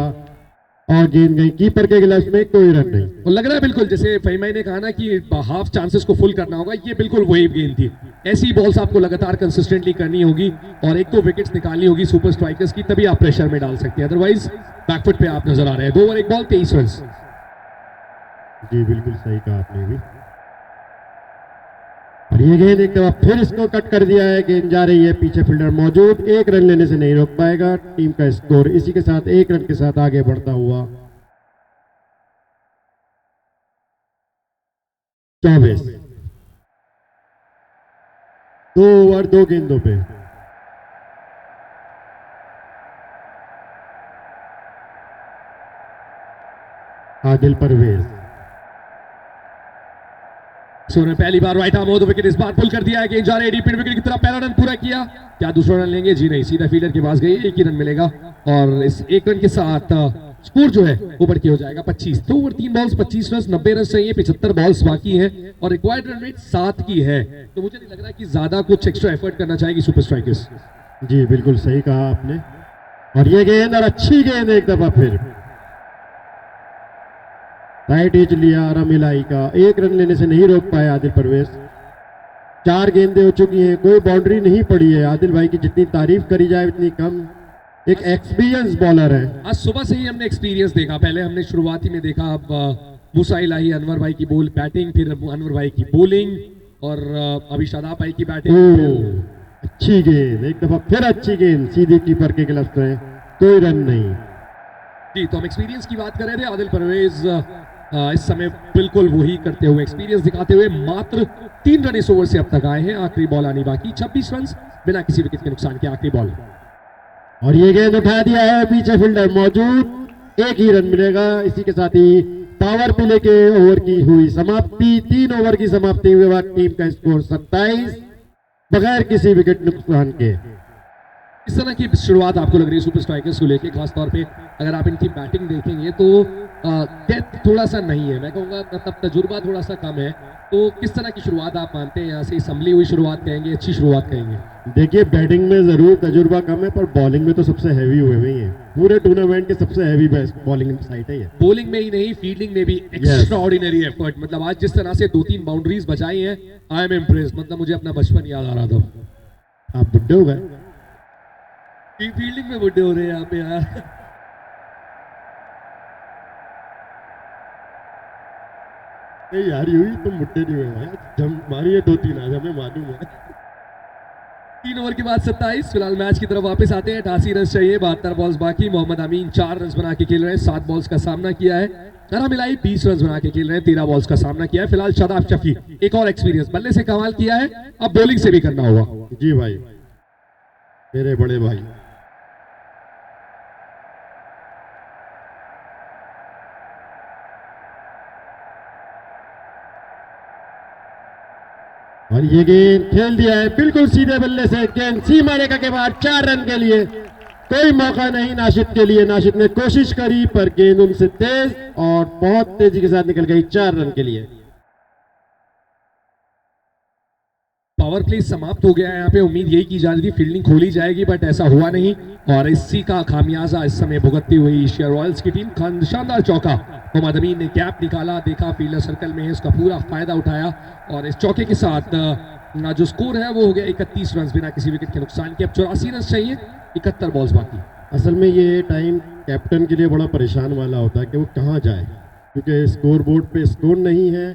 और गेंद गई कीपर के गिलास में, कोई रन नहीं। और लग रहा है बिल्कुल जैसे फहीम भाई ने कहा ना कि हाफ चांसेस को फुल करना होगा, ये बिल्कुल वही गेंद थी। ऐसी बॉल्स आपको लगातार कंसिस्टेंटली करनी होगी और एक 2 विकेट्स निकालनी होगी सुपर स्ट्राइकर्स की, तभी आप प्रेशर में डाल सकते हैं, अदरवाइज बैकफुट पे आप नजर आ रहे हैं। 2 ओवर 1 बॉल 23 रन। जी बिल्कुल सही कहा आपने भी। और ये गेंद एक दफा फिर इसको कट कर दिया है, गेंद जा रही है, पीछे फील्डर मौजूद, 1 रन लेने से नहीं रोक पाएगा। टीम का स्कोर इसी के साथ 1 रन के साथ आगे बढ़ता हुआ 24। 2 ओवर 2 गेंदों पे। आदिल परवेज ने पहली बार राइट आर्म विकेट इस बार पुल कर दिया है, गेंद जा रही है डीप विकेट की तरफ। पहला रन पूरा किया, क्या दूसरा रन लेंगे? जी नहीं, सीधा फील्डर के पास गई, 1 ही रन मिलेगा और इस 1 रन के साथ स्कोर जो है वो बढ़ के हो जाएगा 25। 2 ओवर 3 बॉल्स 25 रन, 90 रन चाहिए, 75 बॉल्स बाकी है और रिक्वायर्ड रन रेट 7 की है। तो मुझे नहीं लग रहा कि ज्यादा कुछ एक्स्ट्रा एफर्ट करना चाहेगी सुपर स्ट्राइकर्स। जी बिल्कुल सही कहा आपने। और ये गेंद और अच्छी गेंद एक दफा फिर राइट एज लिया रमिलाई का, 1 रन लेने से नहीं रोक पाए आदिल परवेज। 4 गेंदें हो चुकी हैं, कोई बाउंड्री नहीं पड़ी है। आदिल भाई की जितनी तारीफ करी जाए उतनी कम, एक एक्सपीरियंस बॉलर है। आज सुबह से ही हमने एक्सपीरियंस देखा, पहले हमने शुरुआती में देखा अब मूसा इलाही अनवर भाई की बॉल बैटिंग, फिर अनवर भाई की बॉलिंग और अभी शादाब भाई की बैटिंग। अच्छी गेंद, एक दफा फिर अच्छी गेंद, सीधी कीपर के गिलफ्ट में, कोई रन नहीं। जी तो हम एक्सपीरियंस की बात कर रहे थे। आदिल परवेज इस समय बिल्कुल वही करते हुए, एक्सपीरियंस दिखाते हुए मात्र 3 रन इस ओवर से अब तक आए हैं। आखिरी बॉल आनी बाकी, 26 रन बिना किसी विकेट के नुकसान के आखिरी बॉल। और ये गेंद उठा दिया है, पीछे फील्डर मौजूद, 1 ही रन मिलेगा। इसी के साथ ही पावर प्ले के ओवर की हुई समाप्ति। 3 ओवर की समाप्ति हुए बाद टीम का स्कोर 27 बगैर किसी विकेट नुकसान के। इस तरह की शुरुआत आपको लग रही है सुपर स्ट्राइकर्स को लेके, खासतौर पे अगर आप इनकी बैटिंग देखेंगे तो डेप्थ थोड़ा सा नहीं है, मैं कहूँगा मतलब तजुर्बा थोड़ा सा कम है। तो किस तरह की शुरुआत आप मानते हैं यहाँ से? संभली हुई शुरुआत कहेंगे, अच्छी शुरुआत कहेंगे? देखिए बैटिंग में जरूर तजुर्बा कम है, पर बॉलिंग में तो सबसे हैवी हुए हुए हैं। पूरे टूर्नामेंट के सबसे हैवी बॉलिंग साइड है ये। बॉलिंग में ही नहीं, फील्डिंग में भी एक्स्ट्रा ऑर्डिनरी एफर्ट। मतलब आज जिस तरह से 2-3 बाउंड्रीज बचाई हैं, आई एम इम्प्रेस। मतलब मुझे अपना बचपन याद आ रहा था। आप बुड्ढे हो गए? फील्डिंग में बुड्ढे हो रहे हैं यहाँ पे यार। नहीं यार, यूं ही तुम बुड्ढे नहीं हुए भाई, जम मारिए 2-3 आज, हमें मालूम है। 3 ओवर के बाद 27। फिलहाल मैच की तरफ वापस आते हैं। 88 रन चाहिए, 72 बॉल्स बाकी। मोहम्मद अमीन 4 रन बना के खेल रहे हैं, 7 बॉल्स का सामना किया है। करा मिलाई 20 रन बना के खेल रहे हैं, 13 बॉल्स का सामना किया है। फिलहाल शादाब शफी एक और एक्सपीरियंस, बल्ले से कमाल किया है, अब बॉलिंग से भी करना होगा। जी भाई, मेरे बड़े भाई। और ये गेंद खेल दिया है बिल्कुल सीधे बल्ले से, गेंद सीमा रेखा के बाद 4 रन के लिए। कोई मौका नहीं नाशिद के लिए। नाशिद ने कोशिश करी पर गेंद उनसे तेज और बहुत तेजी के साथ निकल गई 4 रन के लिए। पावर प्ले समाप्त हो गया है यहाँ पे। उम्मीद यही की जा रही थी फील्डिंग खोली जाएगी, बट ऐसा हुआ नहीं और इसी का खामियाजा इस समय भुगतती हुई एशिया रॉयल्स की टीम। शानदार चौका, मोहम्मद अमीन ने कैप निकाला, देखा फील्डर सर्कल में है, उसका पूरा फायदा उठाया और इस चौके के साथ जो स्कोर है वो हो गया 31 रन बिना किसी विकेट के नुकसान के। अब 84 रन चाहिए, 71 बॉल्स बाकी। असल में ये टाइम कैप्टन के लिए बड़ा परेशान वाला होता है कि वो कहाँ जाए, क्योंकि स्कोर बोर्ड पे स्कोर नहीं है,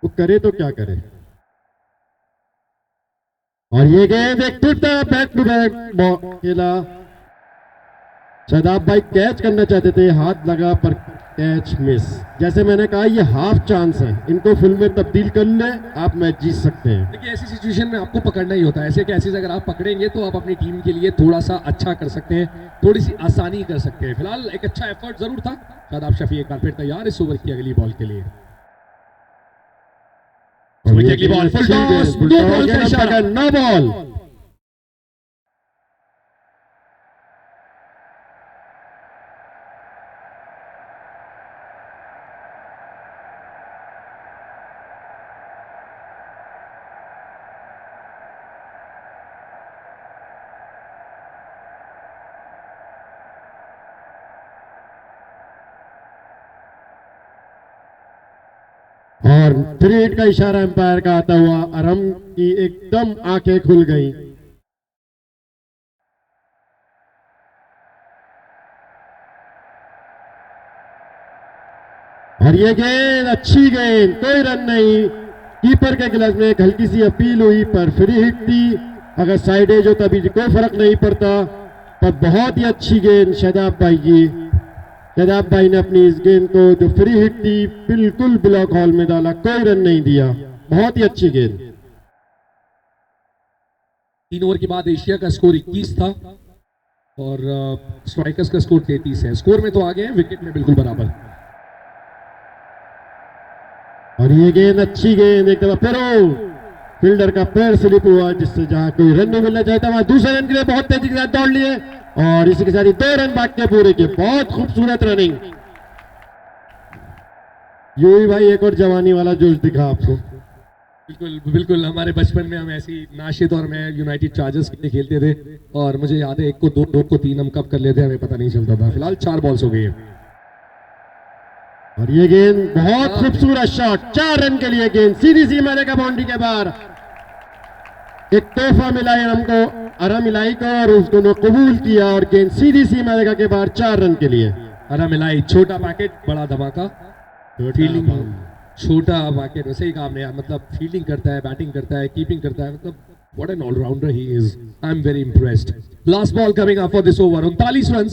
वो करे तो क्या करे। और ये गेंद एक फिर बैक टू बैक खेला। शादाब भाई कैच करना चाहते थे, हाथ लगा पर कैच मिस। जैसे मैंने कहा ये हाफ चांस है, इनको फुल में तब्दील कर ले, आप मैच जीत सकते हैं। देखिए ऐसी सिचुएशन में आपको पकड़ना ही होता है, ऐसे कैसेज अगर आप पकड़ेंगे तो आप अपनी टीम के लिए थोड़ा सा अच्छा कर सकते हैं, थोड़ी सी आसानी कर सकते हैं। फिलहाल एक अच्छा एफर्ट जरूर था। शादाब शफी एक बार फिर तैयार इस ओवर की अगली बॉल के लिए। अगली ball full toss, no ball का इशारा, नो बॉल। और 3 हिट का इशारा एम्पायर का आता हुआ अरम की एकदम आंखें खुल गई। और ये गेंद अच्छी गेंद, कोई रन नहीं। कीपर के गिलास में एक हल्की सी अपील हुई पर फ्री हिट थी। अगर साइड एज होता भी कोई फर्क नहीं पड़ता, पर बहुत ही अच्छी गेंद शादाब भाई की। शादाब भाई ने अपनी इस गेंद को जो फ्री हिट थी बिल्कुल ब्लॉक हॉल में डाला, कोई रन नहीं दिया। बहुत ही अच्छी गेंद। 3 ओवर के बाद एशिया का स्कोर 21 था और स्ट्राइकर्स का स्कोर 33 है। स्कोर में तो आगे हैं, विकेट में बिल्कुल बराबर। और ये गेंद अच्छी गेंद, एक दफा फिर फील्डर का पैर स्लिप हुआ, जिससे जहां कोई रन नहीं मिलना चाहता वहां दूसरे रन के लिए बहुत तेजी के साथ दौड़ लिए और इसी के साथ ही 2 रन भाग के पूरे किए। बहुत खूबसूरत रनिंग। यूं ही भाई एक और जवानी वाला जोश दिखा आपको। बिल्कुल बिल्कुल, हमारे बचपन में हम ऐसी नाशिद और मैं यूनाइटेड चार्जर्स के लिए खेलते थे और मुझे याद है 1 को 2, 2 को 3 हम कब कर लेते हमें पता नहीं चलता था। फिलहाल 4 बॉल्स हो गई है और ये गेंद बहुत खूबसूरत शॉट, 4 रन के लिए गेंद सीधी सी मारे का बाउंड्री के बाहर। एक तोहफा मिला है हमको अरम इलाई को और उसको ने कबूल किया और गेंद सीधी सी मारेगा के बाहर 4 रन के लिए। अरम इलाई, छोटा पैकेट बड़ा धमाका, फील्डिंग छोटा पैकेट, वैसे ही काम है, मतलब फील्डिंग करता है, बैटिंग करता है, कीपिंग करता है, मतलब what an allrounder he is. I am very impressed. Last ball coming up for this over, 39 run,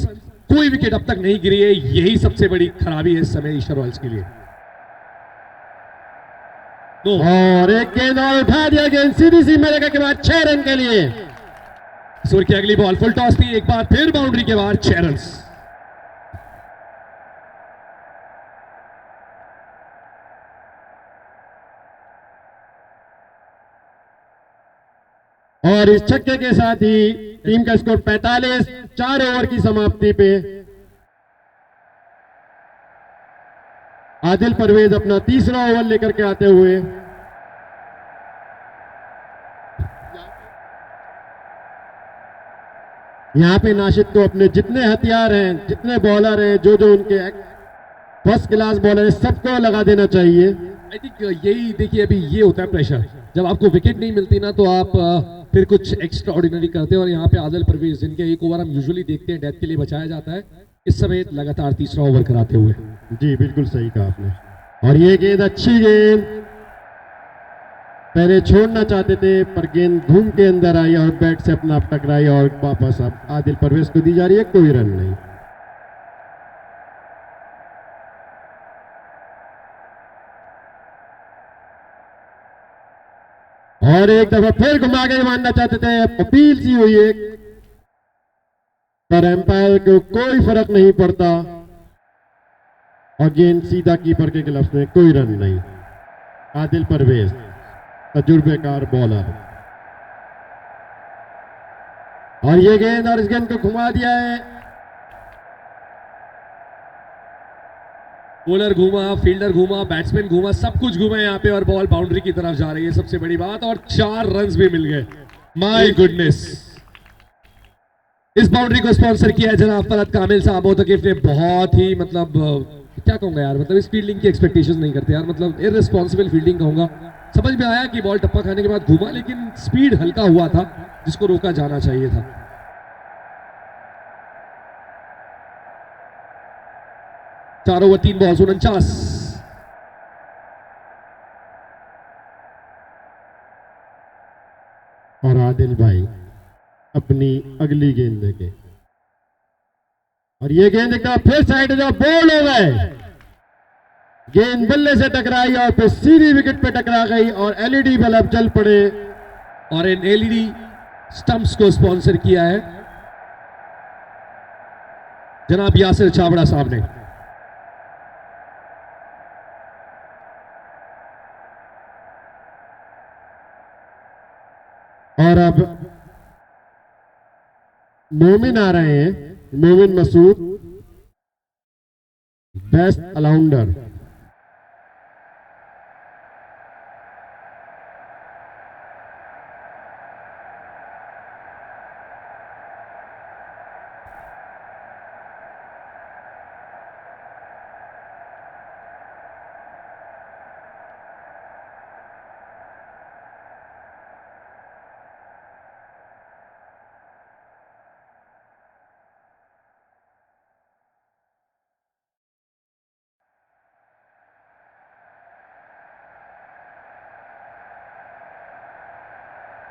कोई विकेट अब तक नहीं गिरी है, यही सबसे बड़ी खराबी है इस समय एशिया रॉयल्स के लिए। और एक गेंद और उठा दिया, गेंद सीधी सी मारेगा के बाद 6 रन के लिए। इस ओवर की अगली बॉल फुल टॉस थी, एक बार फिर बाउंड्री के बाद 6 रन। और इस छक्के के साथ ही टीम का स्कोर 45, 4 ओवर की समाप्ति पे आदिल परवेज अपना तीसरा ओवर लेकर के आते हुए यहां पे नाशिद को अपने जितने हथियार हैं, जितने बॉलर हैं, जो जो उनके फर्स्ट क्लास बॉलर है, सबको लगा देना चाहिए। आई थिंक यही देखिए, अभी ये होता है प्रेशर, जब आपको विकेट नहीं मिलती ना तो आप फिर कुछ एक्स्ट्रा ऑर्डिनरी करते हैं और यहाँ पे आदिल परवेज, जिनके 1 ओवर हम यूजुअली देखते हैं डेथ के लिए बचाया जाता है, इस समय लगातार तीसरा ओवर कराते हुए। जी बिल्कुल सही कहा आपने। और ये गेंद अच्छी गेंद, पहले छोड़ना चाहते थे पर गेंद घूम के अंदर आई और बैट से अपना टकराई और वापस अब आदिल परवेज को दी जा रही है, कोई रन नहीं। और एक दफा फिर घुमा के मारना चाहते थे, अपील सी हुई एक, पर एम्पायर को कोई फर्क नहीं पड़ता और गेंद सीधा कीपर के ग्लव्स में, कोई रन नहीं। आदिल परवेज तजुर्बेकार बॉलर। और ये गेंद और इस गेंद को घुमा दिया है बॉलर घूमा, फील्डर घूमा, बैट्समैन घूमा, सब कुछ घूमा यहाँ पे और बॉल बाउंड्री की तरफ जा रही है, सबसे बड़ी बात। और 4 रन्स भी मिल गए। My goodness. इस बाउंड्री को स्पॉन्सर किया है जनाब फरहत कामिल साहब मोतकिफ ने। बहुत ही मतलब क्या कहूंगा यार, मतलब इस फील्डिंग की एक्सपेक्टेशंस नहीं करते यार, मतलब इररिस्पॉन्सिबल फील्डिंग कहूंगा। समझ में आया कि बॉल टप्पा खाने के बाद घूमा, लेकिन स्पीड हल्का हुआ था जिसको रोका जाना चाहिए था। चार ओवर 3 बॉल्स 49। और आदिल भाई अपनी अगली गेंद देके, और ये गेंद एक बार फिर साइड जो बॉल हो गए। गेंद बल्ले से टकराई और फिर सीधी विकेट पे टकरा गई और एलईडी बल्ब जल पड़े। और इन एलईडी स्टंप्स को स्पॉन्सर किया है जनाब यासिर छाबड़ा साहब ने। और अब मोमिन आ रहे हैं, मोमिन मसूद, बेस्ट ऑलराउंडर।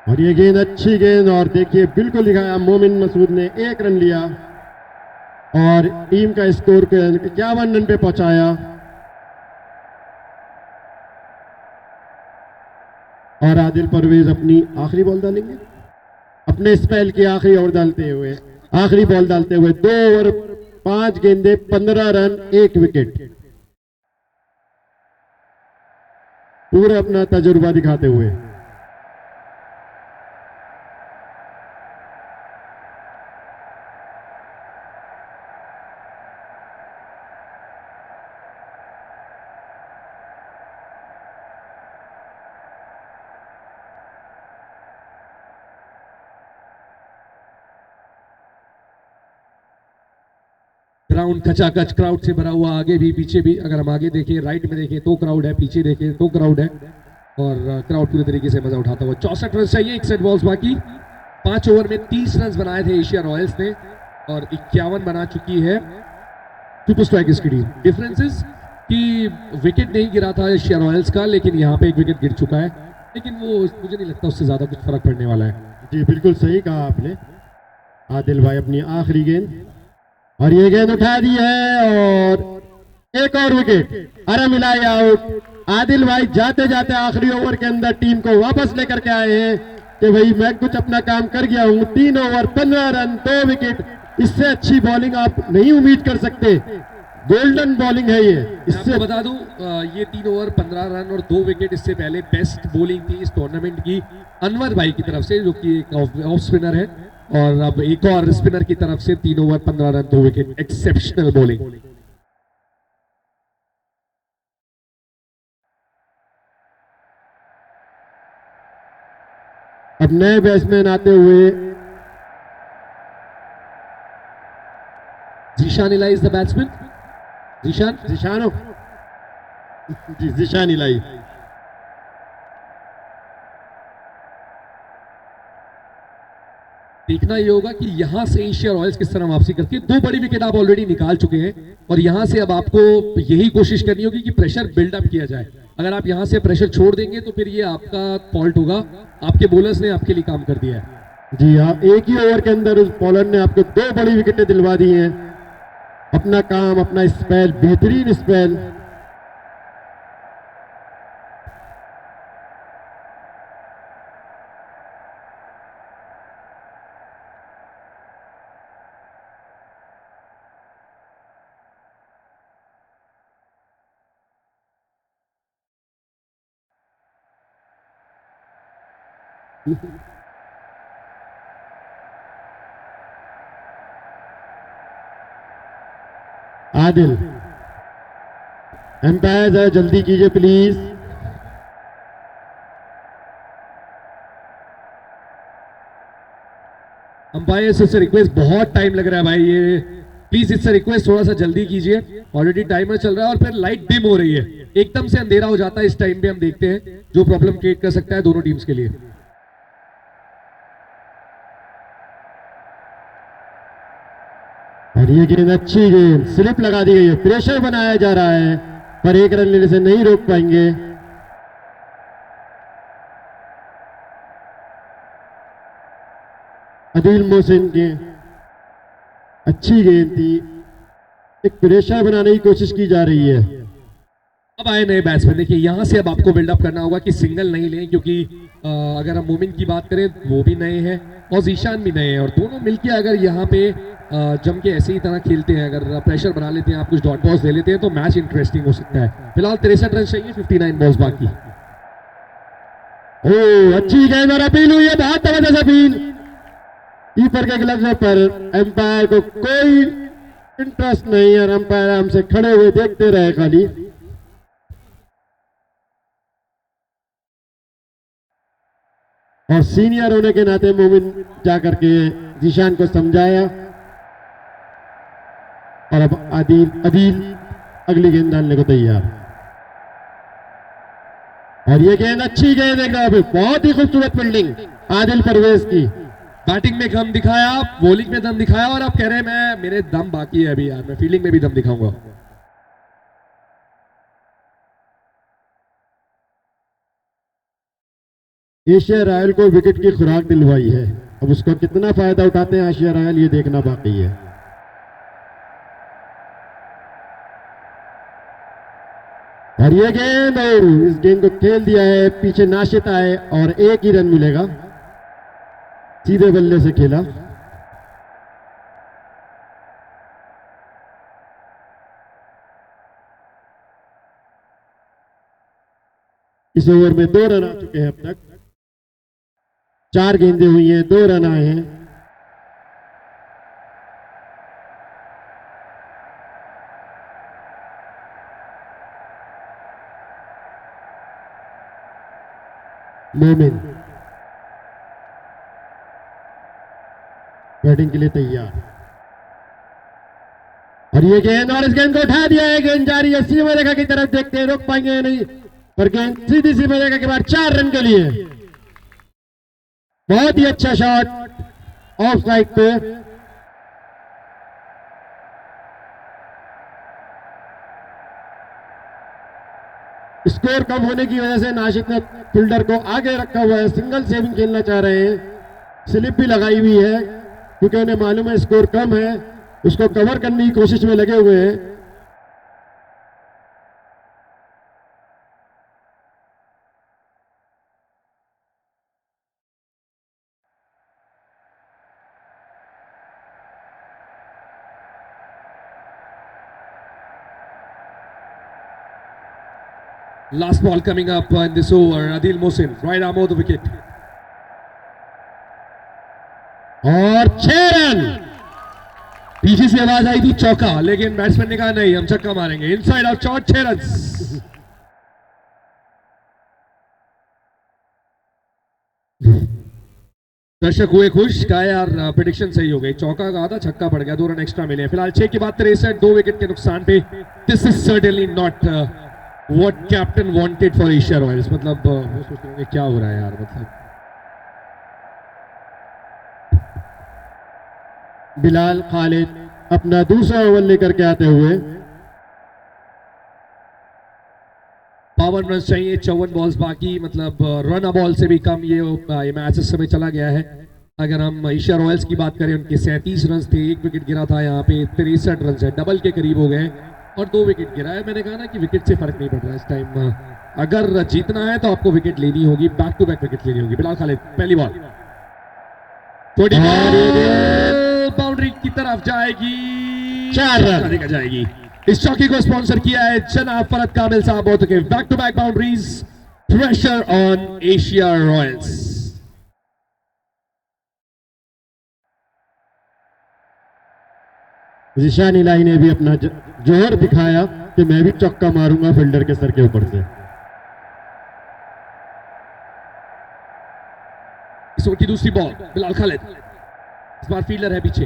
और ये गेंद अच्छी गेंद, और देखिए बिल्कुल दिखाया मोमिन मसूद ने, 1 रन लिया और टीम का स्कोर को 51 रन पे पहुंचाया। और आदिल परवेज अपनी आखिरी बॉल डालेंगे, अपने स्पेल की आखिरी ओवर डालते हुए, आखिरी बॉल डालते हुए 2 ओवर 5 गेंदे 15 रन 1 विकेट, पूरा अपना तजुर्बा दिखाते हुए। ग्राउंड खचाखच क्राउड से भरा हुआ, आगे भी पीछे भी। अगर हम आगे देखें, राइट में देखें तो क्राउड है, पीछे देखें तो क्राउड है, और क्राउड पूरी तरीके से मजा उठाता हुआ। 64 रन चाहिए, 61 बॉल्स बाकी। 5 ओवर में 30 रन बनाए थे एशिया रॉयल्स ने और 51 बना चुकी है सुपर स्ट्राइकर्स की टीम। डिफरेंसेस कि विकेट नहीं गिरा था एशिया रॉयल्स का, लेकिन यहाँ पे 1 विकेट गिर चुका है, लेकिन वो मुझे नहीं लगता उससे ज्यादा कुछ फर्क पड़ने वाला है। जी बिल्कुल सही कहा आपने। आदिल भाई अपनी आखिरी गेंद, और ये गेंद उठा दी है और एक और विकेट, अरे मिलाई आउट। आदिल भाई जाते जाते आखिरी ओवर के अंदर टीम को वापस लेकर के आए हैं कि भाई मैं कुछ अपना काम कर गया हूं। 3 ओवर 15 रन 2 विकेट, इससे अच्छी बॉलिंग आप नहीं उम्मीद कर सकते। गोल्डन बॉलिंग है ये। इससे बता दूं, ये 3 ओवर 15 रन और 2 विकेट इससे पहले बेस्ट बॉलिंग थी इस टूर्नामेंट की अनवर भाई की तरफ से, जो कि एक ऑफ स्पिनर है, और अब एक और स्पिनर की तरफ से 3 over 15 run 2 wicket, exceptional bowling. अब नए बैट्समैन आते हुए, जीशान इलाई इज द बैट्समैन। जिशानो जी, जिशान इलाई। देखना ये होगा कि यहां से एशिया रॉयल्स किस तरह वापसी करती है। 2 बड़ी विकेट आप ऑलरेडी निकाल चुके हैं और यहां से अब आपको यही कोशिश करनी होगी कि प्रेशर बिल्डअप किया जाए। अगर आप यहां से प्रेशर छोड़ देंगे तो फिर ये आपका फॉल्ट होगा, आपके बॉलर्स ने आपके लिए काम कर दिया है। जी हाँ, एक ही ओवर के अंदर उस बॉलर ने आपको 2 बड़ी विकेटें दिलवा दी हैं। अपना काम, अपना स्पेल, बेहतरीन स्पेल। आदिल एम्पायर जरा जल्दी कीजिए प्लीज। अंपायर से रिक्वेस्ट, बहुत टाइम लग रहा है भाई, ये प्लीज इससे रिक्वेस्ट थोड़ा सा जल्दी कीजिए, ऑलरेडी टाइमर चल रहा है और फिर लाइट डिम हो रही है, एकदम से अंधेरा हो जाता है इस टाइम पे, हम देखते हैं जो प्रॉब्लम क्रिएट कर सकता है दोनों टीम्स के लिए। और ये गेंद अच्छी गेंद, स्लिप लगा दी गई है, प्रेशर बनाया जा रहा है पर एक रन लेने से नहीं रोक पाएंगे। आदिल मोहसिन की अच्छी गेंद थी, एक प्रेशर बनाने की कोशिश की जा रही है। अब आए नए बैट्समैन, देखिए यहाँ से अब आपको बिल्डअप करना होगा कि सिंगल नहीं लें, क्योंकि अगर हम मोमिन की बात करें वो भी नए हैं और जीशान भी नए हैं, और दोनों मिलके अगर यहाँ पे जम के ऐसे ही तरह खेलते हैं, अगर प्रेशर बना लेते हैं, आप कुछ डॉट बॉल्स दे लेते हैं तो मैच इंटरेस्टिंग हो सकता है। फिलहाल 63 रन चाहिए, 59 बॉल्स बाकी। ओ अच्छी गेंद और अपील हुई है, बहुत जबरदस्त अपील, कीपर के ग्लव्स पर। एम्पायर को कोई इंटरेस्ट नहीं है, एम्पायर हमसे खड़े हुए देखते रहे खाली। और सीनियर होने के नाते मोमिन जाकर के जीशान को समझाया, और अब आदिल अगली गेंद डालने को तैयार। और ये गेंद अच्छी गेंद है, बहुत ही खूबसूरत फील्डिंग आदिल परवेज की। बैटिंग में दम दिखाया, बॉलिंग में दम दिखाया, और आप कह रहे हैं मेरे दम बाकी है अभी यार, मैं फील्डिंग में भी दम दिखाऊंगा। एशिया रॉयल को विकेट की खुराक दिलवाई है, अब उसका कितना फायदा उठाते हैं एशिया रॉयल, ये देखना बाकी है। और ये गेंद, और इस गेंद को खेल दिया है, पीछे नाशित आए और एक ही रन मिलेगा, सीधे बल्ले से खेला। इस ओवर में 2 रन आ चुके हैं, अब तक 4 गेंदें हुई हैं, 2 रन आए हैं। मोमिन बैटिंग के लिए तैयार, और ये गेंद, और इस गेंद को उठा दिया है, गेंद जारी है, सीमा रेखा की तरफ देखते हैं, रोक पाएंगे या नहीं, पर गेंद सीधी सीमा रेखा के बाद 4 रन के लिए। बहुत ही अच्छा शॉट ऑफ साइड पे। स्कोर कम होने की वजह से नाशिक ने फील्डर को आगे रखा हुआ है, सिंगल सेविंग खेलना चाह रहे हैं, स्लिप भी लगाई हुई है क्योंकि उन्हें मालूम है स्कोर कम है, उसको कवर करने की कोशिश में लगे हुए हैं। Last ball coming up in this over, Adil Mohsin, right arm of the wicket. और 6 रन। पीछे से आवाज आई थी चौका, लेकिन बैट्समैन ने कहा नहीं हम छक्का मारेंगे, इनसाइड आउट शॉट, 6 रन। दर्शक हुए खुश, कहा यार प्रेडिक्शन सही हो गई, चौका कहा था, छक्का पड़ गया, 2 रन एक्स्ट्रा मिले। फिलहाल 6 के बाद 63, 2 विकेट के नुकसान पे। This is certainly not what captain wanted for Asia Royals, मतलब वो सोच रहे होंगे क्या हो रहा है यार, मतलब। बिलाल खालिद अपना दूसरा ओवर लेकर के आते हुए, 52 रन चाहिए, 54 बॉल्स बाकी, मतलब रन बॉल से भी कम ये मैच इस समय चला गया है। अगर हम एशिया रॉयल्स की बात करें, उनके 37 रन थे, 1 विकेट गिरा था, यहाँ पे 63 रन है, डबल के करीब हो गए और 2 विकेट गिरा है। मैंने कहा ना कि विकेट से फर्क नहीं पड़ रहा इस टाइम, अगर जीतना है तो आपको विकेट लेनी होगी, बैक टू बैक विकेट लेनी होगी। बिलाल खालिद पहली बॉल, बाउंड्री की तरफ जाएगी, 4 रन जाएगी। इस चौकी को स्पॉन्सर किया है जनाब फरद कामिल साहब, बहुत के back to back boundaries, pressure on Asia Royals. Ishan Elahi ने भी अपना जोहर दिखाया कि मैं भी चौका मारूंगा फील्डर के सर के ऊपर से। इस ओवर की दूसरी बॉल, बिलाल खालिद, इस बार फील्डर है पीछे,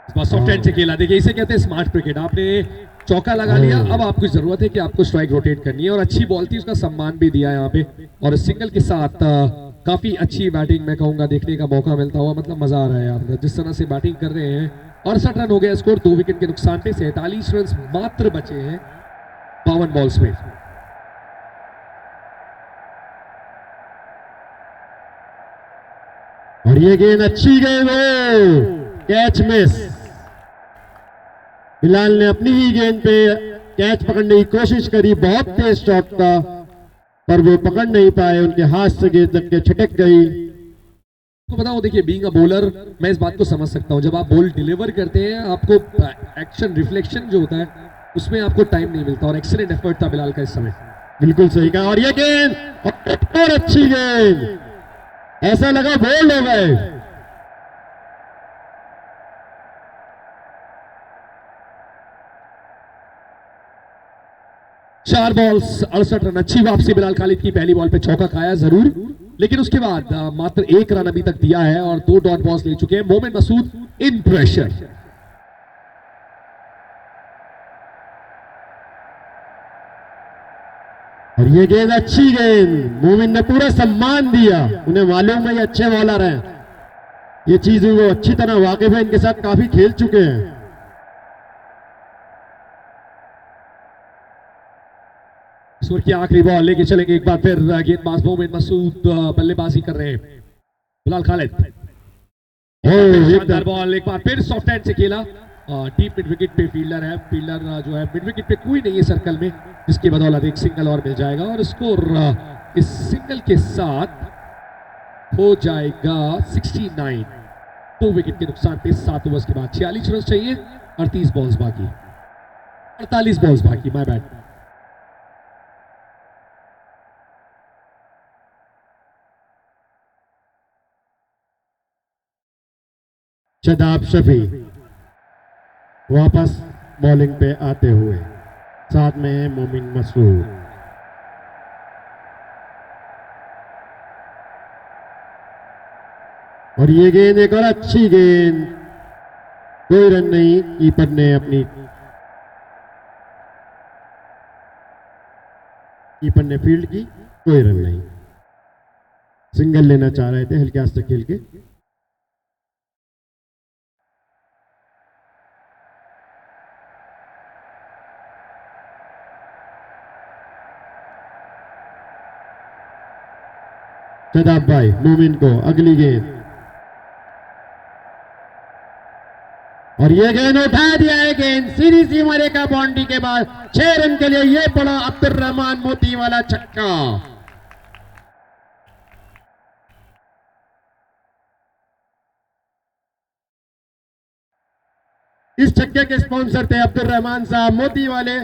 इस बार सॉफ्ट हैंड से खेला। देखिए इसे कहते हैं स्मार्ट क्रिकेट। आपने चौका लगा लिया, अब आपको जरूरत है कि आपको स्ट्राइक रोटेट करनी है, और अच्छी बॉल थी, उसका सम्मान भी दिया यहाँ पे, और सिंगल के साथ काफी अच्छी बैटिंग मैं कहूंगा देखने का मौका मिलता हुआ। मतलब मजा आ रहा है यार जिस तरह से बैटिंग कर रहे हैं। 68 रन हो गया स्कोर, 2 विकेट के नुकसान पे। 47 रन मात्र बचे हैं 52 बॉल्स में। और ये गेंद अच्छी गेंद हो, कैच मिस। बिलाल ने अपनी ही गेंद पे कैच पकड़ने की कोशिश करी, बहुत तेज शॉट था पर वो पकड़ नहीं पाए, उनके हाथ से गेंद लग के छिटक गई। तो बताओ, देखिए बीइंग अ बॉलर मैं इस बात को समझ सकता हूं, जब आप बॉल डिलीवर करते हैं आपको एक्शन रिफ्लेक्शन जो होता है उसमें आपको टाइम नहीं मिलता, और एक्सीलेंट एफर्ट था बिलाल का इस समय। बिल्कुल सही कहा। और ये गेंद और अच्छी गेंद, ऐसा लगा बोल्ड हो गए। 4 बॉल्स 68 रन, अच्छी वापसी बिलाल खालिद की। पहली बॉल पे चौका खाया जरूर, लेकिन उसके बाद मात्र 1 रन अभी तक दिया है और 2 डॉट बॉल्स ले चुके हैं। मोमिन मसूद इन प्रेशर। और ये गेंद अच्छी गेंद, मोमिन ने पूरा सम्मान दिया, उन्हें मालूम है ये अच्छे बॉलर हैं, ये चीज वो अच्छी तरह वाकिफ है, इनके साथ काफी खेल चुके हैं। इस ओवर की आखिरी बॉल लेके चलेंगे एक बार फिर गेंदबाज मोमिन मसूद, बल्लेबाजी कर रहे हैं। बिलाल खालिद, शानदार बॉल, एक बार फिर सॉफ्ट हैंड से खेला, डीप मिड विकेट पे फील्डर है। फील्डर जो है मिड विकेट पे कोई नहीं है सर्कल में, जिसकी बदौलत एक सिंगल और मिल जाएगा, और स्कोर इस सिंगल के साथ हो जाएगा 69। 2 विकेट के नुकसान पे 7 ओवर्स के बाद 46 रन चाहिए, 38 बॉल्स बाकी, 48 बॉल्स बाकी, माय बैड। शदाब शफी वापस बॉलिंग पे आते हुए, साथ में है मोमिन मसूद। और ये गेंद एक और अच्छी गेंद, कोई रन नहीं, कीपर ने अपनी कीपर ने फील्ड की, कोई रन नहीं, सिंगल लेना चाह रहे थे हल्के हाथ से खेल के। शदाब भाई मोमिन को अगली गेंद, और ये गेंद उठा दिया है, गेंद सीधी सी मरेगा बाउंड्री के बाद। 6 रन के लिए ये पड़ा अब्दुल रहमान मोती वाला छक्का। इस छक्के के स्पॉन्सर थे अब्दुल रहमान साहब मोती वाले।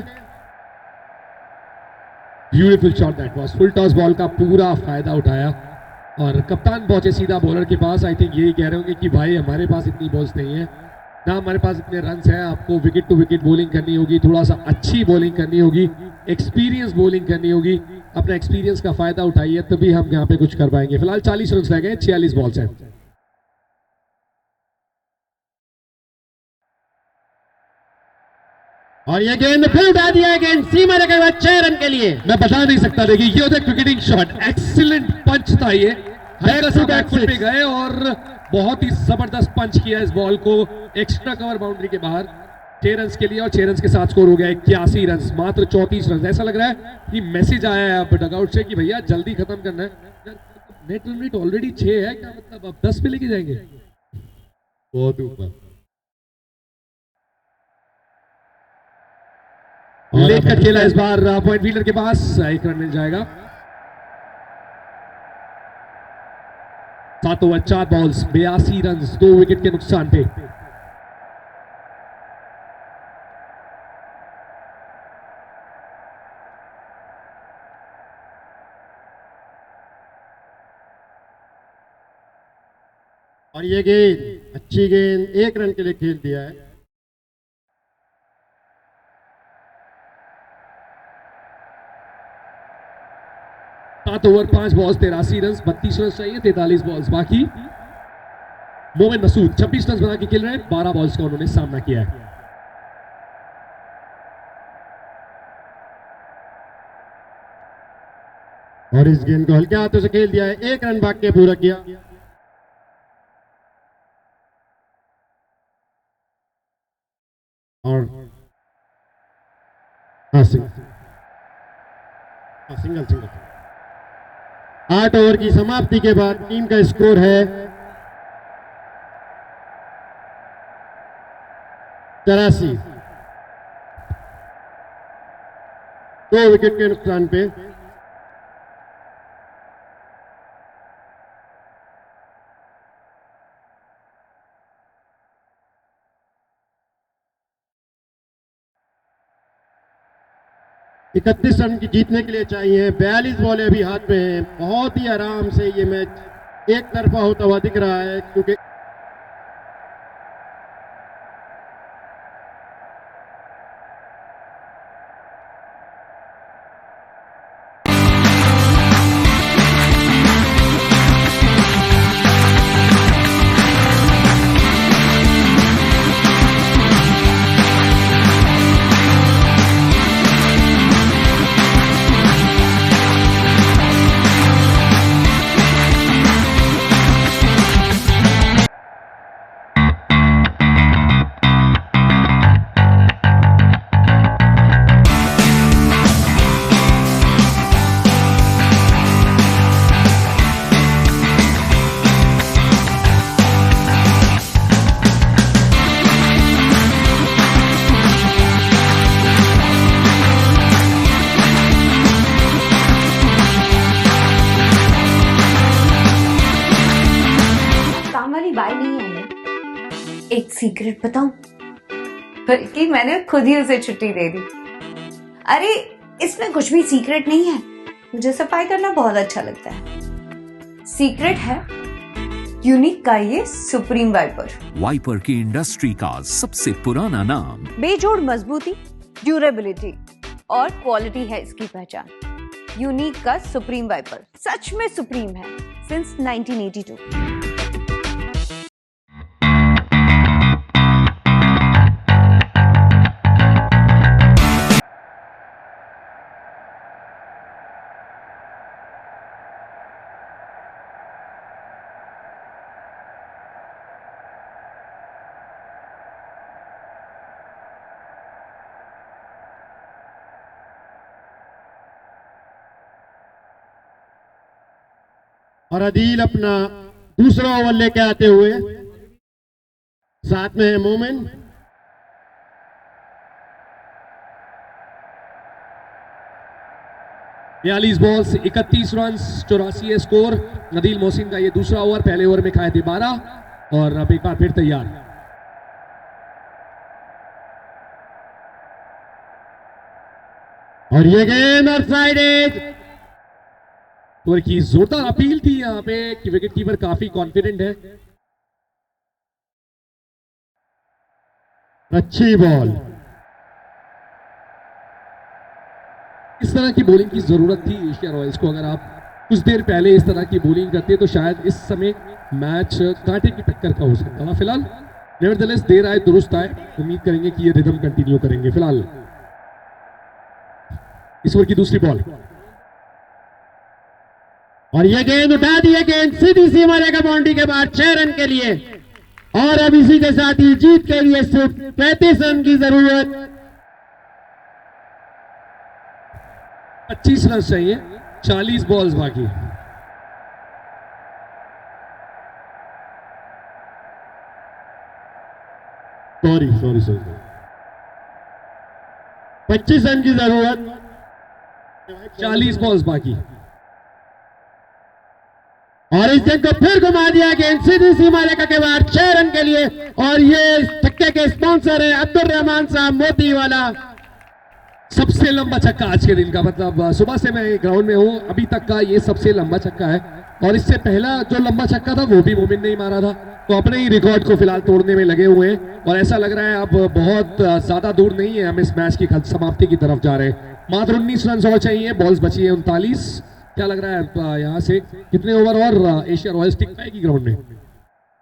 Beautiful shot that was, full toss ball का पूरा फायदा उठाया, और कप्तान पहुंचे सीधा बॉलर के पास। आई थिंक यही कह रहे होंगे कि भाई हमारे पास इतनी बॉल्स नहीं है ना, हमारे पास इतने रन्स हैं, आपको विकेट टू विकेट बॉलिंग करनी होगी, थोड़ा सा अच्छी बॉलिंग करनी होगी, एक्सपीरियंस बॉलिंग करनी होगी, अपना एक्सपीरियंस का फायदा उठाइए, तभी हम यहाँ पे कुछ कर पाएंगे। फिलहाल 40 रन रह गए, 46 बॉल्स हैं। और ये गेंद फिर उठा दिया है, गेंद सीमा के बाद 6 रन के लिए। मैं बता नहीं सकता, देखिए ये होता है क्रिकेटिंग शॉट, एक्सीलेंट पंच था ये, बैकफुट पे गए और बहुत ही जबरदस्त पंच किया इस बॉल को एक्स्ट्रा कवर बाउंड्री के बाहर। 6 रन के लिए, और 6 रन के साथ स्कोर हो गया 81 रन, मात्र 34 रन। ऐसा लग रहा है कि मैसेज आया है अब डगआउट से कि भैया जल्दी खत्म करना है, नेट रन रेट ऑलरेडी 6 है, क्या मतलब अब 10 पे लेके जाएंगे? बहुत ऊपर लेट कर खेला इस बार पॉइंट फील्डर के पास, 1 रन मिल जाएगा। 7 ओवर 4 बॉल्स 82 रन, 2 विकेट के नुकसान पे। और ये गेंद अच्छी गेंद, 1 रन के लिए खेल दिया है। सात ओवर 5 बॉल्स 83 रन, 32 रन चाहिए, 43 बॉल्स बाकी। मोमिन मसूद 26 रन बना के खेल रहे हैं, 12 बॉल्स का उन्होंने सामना किया है। और इस गेंद को हल्के हाथों से खेल दिया है, 1 रन भाग के पूरा किया। और सिंगल 8 ओवर की समाप्ति के बाद टीम का स्कोर है 83। 2 विकेट के नुकसान पे इकतीस रन की जीतने के लिए चाहिए। 42 बॉलें अभी हाथ में हैं। बहुत ही आराम से ये मैच एक तरफा होता हुआ दिख रहा है, क्योंकि बाय नहीं आने। एक सीक्रेट बताऊं, बल्कि मैंने खुद ही उसे छुट्टी दे दी। अरे इसमें कुछ भी सीक्रेट नहीं है, मुझे सफाई करना बहुत अच्छा लगता है। सीक्रेट है यूनिक का ये सुप्रीम वाइपर। वाइपर की इंडस्ट्री का सबसे पुराना नाम। बेजोड़ मजबूती, ड्यूरेबिलिटी और क्वालिटी है इसकी पहचान। यूनिक का सुप्रीम वाइपर सच में सुप्रीम है सिंस 1982। और अदील अपना दूसरा ओवर लेके आते हुए, साथ में है मोमिन। बयालीस बॉल्स 31 रन, 84 है स्कोर। नदील मोहसिन का ये दूसरा ओवर, पहले ओवर में खाए थे 12 और अब एक बार फिर तैयार। और ये गेंद और साइड एज। ओवर की जोरदार अपील थी यहाँ पे कि विकेट कीपर काफी कॉन्फिडेंट है। अच्छी बॉल। इस तरह की बॉलिंग की जरूरत थी एशिया रॉयल्स को। अगर आप कुछ देर पहले इस तरह की बॉलिंग करते तो शायद इस समय मैच कांटे की टक्कर का हो सकता था। फिलहाल नेवरदलेस देर आए दुरुस्त आए, उम्मीद करेंगे कि ये रिदम कंटिन्यू करेंगे। फिलहाल इस ओवर की दूसरी बॉल और ये गेंद उठा दी है, गेंद सीधी सी मारेगा बाउंड्री के बाद 6 रन के लिए। और अब इसी के साथ ही जीत के लिए सिर्फ 35 रन की जरूरत। 25 रन चाहिए, 40 बॉल्स बाकी। सॉरी 25 रन की जरूरत, 40 बॉल्स बाकी। और इस गेंद को फिर घुमा दिया, गेंद सीधी सीमा रेखा के बाद 6 रन के लिए। और ये छक्के के स्पॉन्सर है अब्दुल रहमान साहब मोती वाला। सबसे लंबा छक्का आज के दिन का, मतलब सुबह से मैं ग्राउंड में हूं, अभी तक का ये सबसे लंबा छक्का है। और इससे पहला जो लंबा छक्का था वो भी मोमिन ने ही मारा था, तो अपने ही रिकॉर्ड को फिलहाल तोड़ने में लगे हुए हैं और ऐसा लग रहा है अब बहुत ज्यादा दूर नहीं है, हम इस मैच की समाप्ति की तरफ जा रहे हैं। मात्र 19 रन और चाहिए, बॉल्स बची है 39। क्या लग रहा है यहाँ से कितने ओवर और एशिया रॉयल्स टिक पाएगी ग्राउंड में,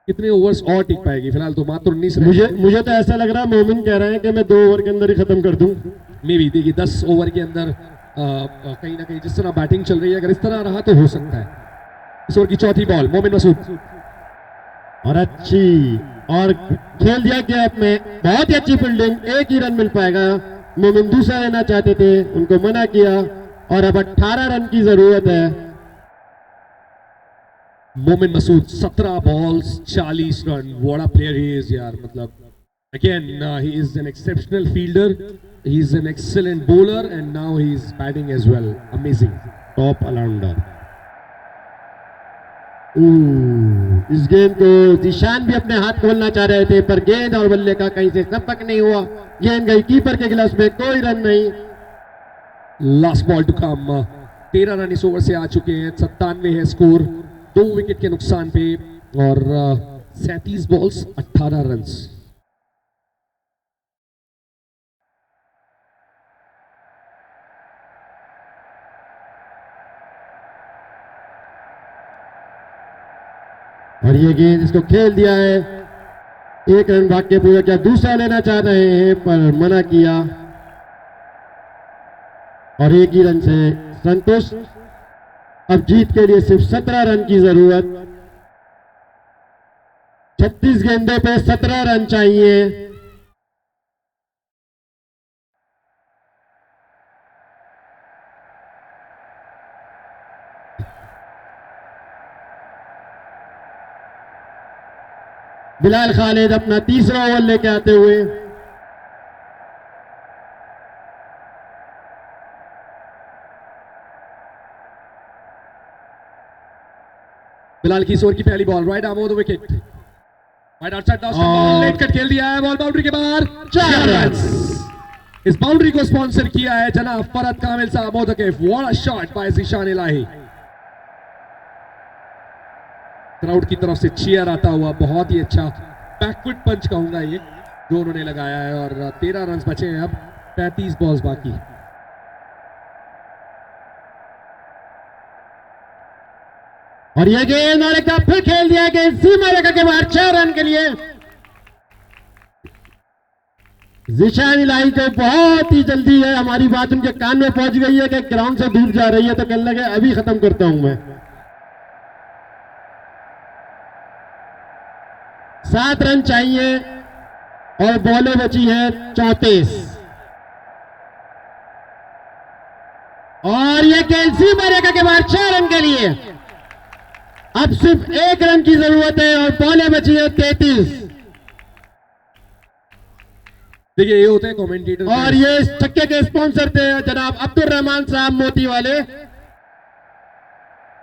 कितने ओवर्स और टिक पाएगी? फिलहाल तो मात्र 19 रन। मुझे तो ऐसा लग रहा है मोमिन कह रहे हैं कि मैं 2 ओवर के अंदर ही खत्म कर दूं। मे भी देखिए 10 ओवर के अंदर कहीं ना कहीं जिस तरह बैटिंग चल रही है अगर इस तरह रहा तो हो सकता है। इस ओवर की चौथी बॉल मोमिन मसूद और अच्छी और खेल दिया गैप में, बहुत ही अच्छी फील्डिंग, 1 ही रन मिल पाएगा। मोमिन दूसरा लेना चाहते थे, उनको मना किया और अब 18 रन की जरूरत है। Momin Masood 17 balls 40 run, what a player he is यार, मतलब again he is an exceptional fielder, he is an excellent bowler and now he is batting as well, amazing, top allrounder. इस गेंद को जिशान भी अपने हाथ खोलना चाह रहे थे पर गेंद और बल्ले का कहीं से संपर्क नहीं हुआ, गेंद गई कीपर के गिलास में, कोई रन नहीं। Last ball to come, 13 run इस ओवर से आ चुके हैं, 97 है स्कोर, 2 विकेट के नुकसान पे और 37 बॉल्स 18 रन। और ये गेंद इसको खेल दिया है, 1 रन भाग के पूरा किया, दूसरा लेना चाह रहे हैं पर मना किया और 1 ही रन से संतोष। अब जीत के लिए सिर्फ 17 रन की जरूरत, 36 गेंदों पे 17 रन चाहिए। बिलाल खालिद अपना तीसरा ओवर लेके आते हुए, बिलाल की इस ओवर की पहली ball, right arm over the wicket, right outside ball, late cut खेल दिया है, बॉल बाउंड्री के बाहर, 4 रन। इस बाउंड्री को स्पॉन्सर किया है जनाब फरहत कामिल साहब मोतकिफ, what a shot by Zeeshan Elahi. Crowd की तरफ से चीयर आता हुआ, बहुत ही अच्छा बैकफुट पंच कहूंगा ये जो उन्होंने लगाया है और 13 रन बचे हैं, अब 35 बॉल्स बाकी। और ये गेंद और एक बार फिर खेल दिया गया सीमा रेखा के बाहर 6 रन के लिए। ज़ीशान इलाही को बहुत ही जल्दी है, हमारी बात उनके कान में पहुंच गई है कि ग्राउंड से दूर जा रही है, तो कहने लगे अभी खत्म करता हूं मैं। 7 रन चाहिए और बॉलें बची है 34 और ये गेंद सीमा रेखा के बाहर 6 रन के लिए। अब सिर्फ 1 रन की जरूरत है और बॉलें बची है 33। देखिए ये होते हैं कमेंटेटर और ये छक्के के स्पॉन्सर थे जनाब अब्दुल रहमान साहब मोती वाले।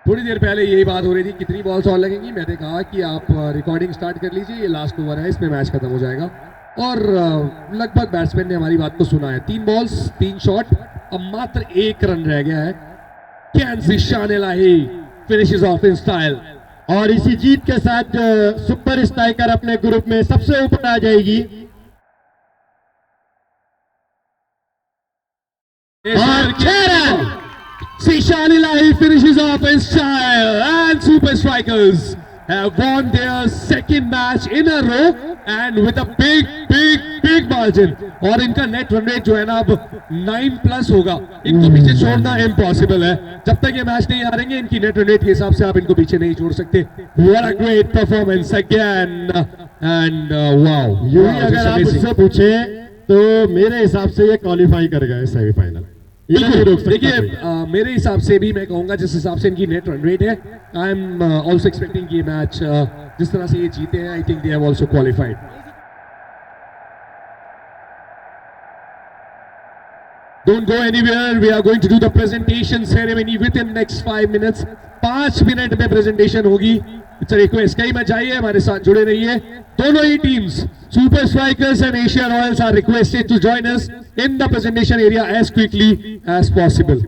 थोड़ी देर पहले यही बात हो रही थी कितनी बॉल्स और लगेंगी, मैंने कहा कि आप रिकॉर्डिंग स्टार्ट कर लीजिए, ये लास्ट ओवर है, इसमें मैच खत्म हो जाएगा और लगभग बैट्समैन ने हमारी बात को सुना है। 3 बॉल्स 3 शॉट, अब मात्र 1 रन रह गया है। Can Zeeshan Ilahi finishes off in style और इसी जीत के साथ सुपर स्ट्राइकर अपने ग्रुप में सबसे ऊपर आ जाएगी और 6 run. Zeeshan Ilahi finishes off in style and super strikers have won their second match in a row and with a big margin और इनका नेट रन रेट जो है ना अब 9+ होगा, इनको पीछे छोड़ना इम्पॉसिबल है। जब तक ये मैच नहीं हारेंगे इनकी नेट रन रेट के हिसाब से आप इनको पीछे नहीं छोड़ सकते। What a great performance again and wow, यूं ही अगर आप मुझसे पूछे तो मेरे हिसाब से ये क्वालिफाई कर गए सेमीफाइनल। देखिए मेरे हिसाब से भी मैं कहूंगा जिस हिसाब से इनकी नेट रन रेट है, आई एम ऑल्सो एक्सपेक्टिंग ये मैच जिस तरह से ये जीते हैं, आई think they have also qualified. Don't go anywhere. We are going to do the presentation ceremony within next 5 minutes. 5 minute में प्रेजेंटेशन होगी। It's a request. कहीं मत जाइए, हमारे साथ जुड़े रहिए। दोनों ही teams, Super Strikers and Asia Royals, are requested to join us in the presentation area as quickly as possible.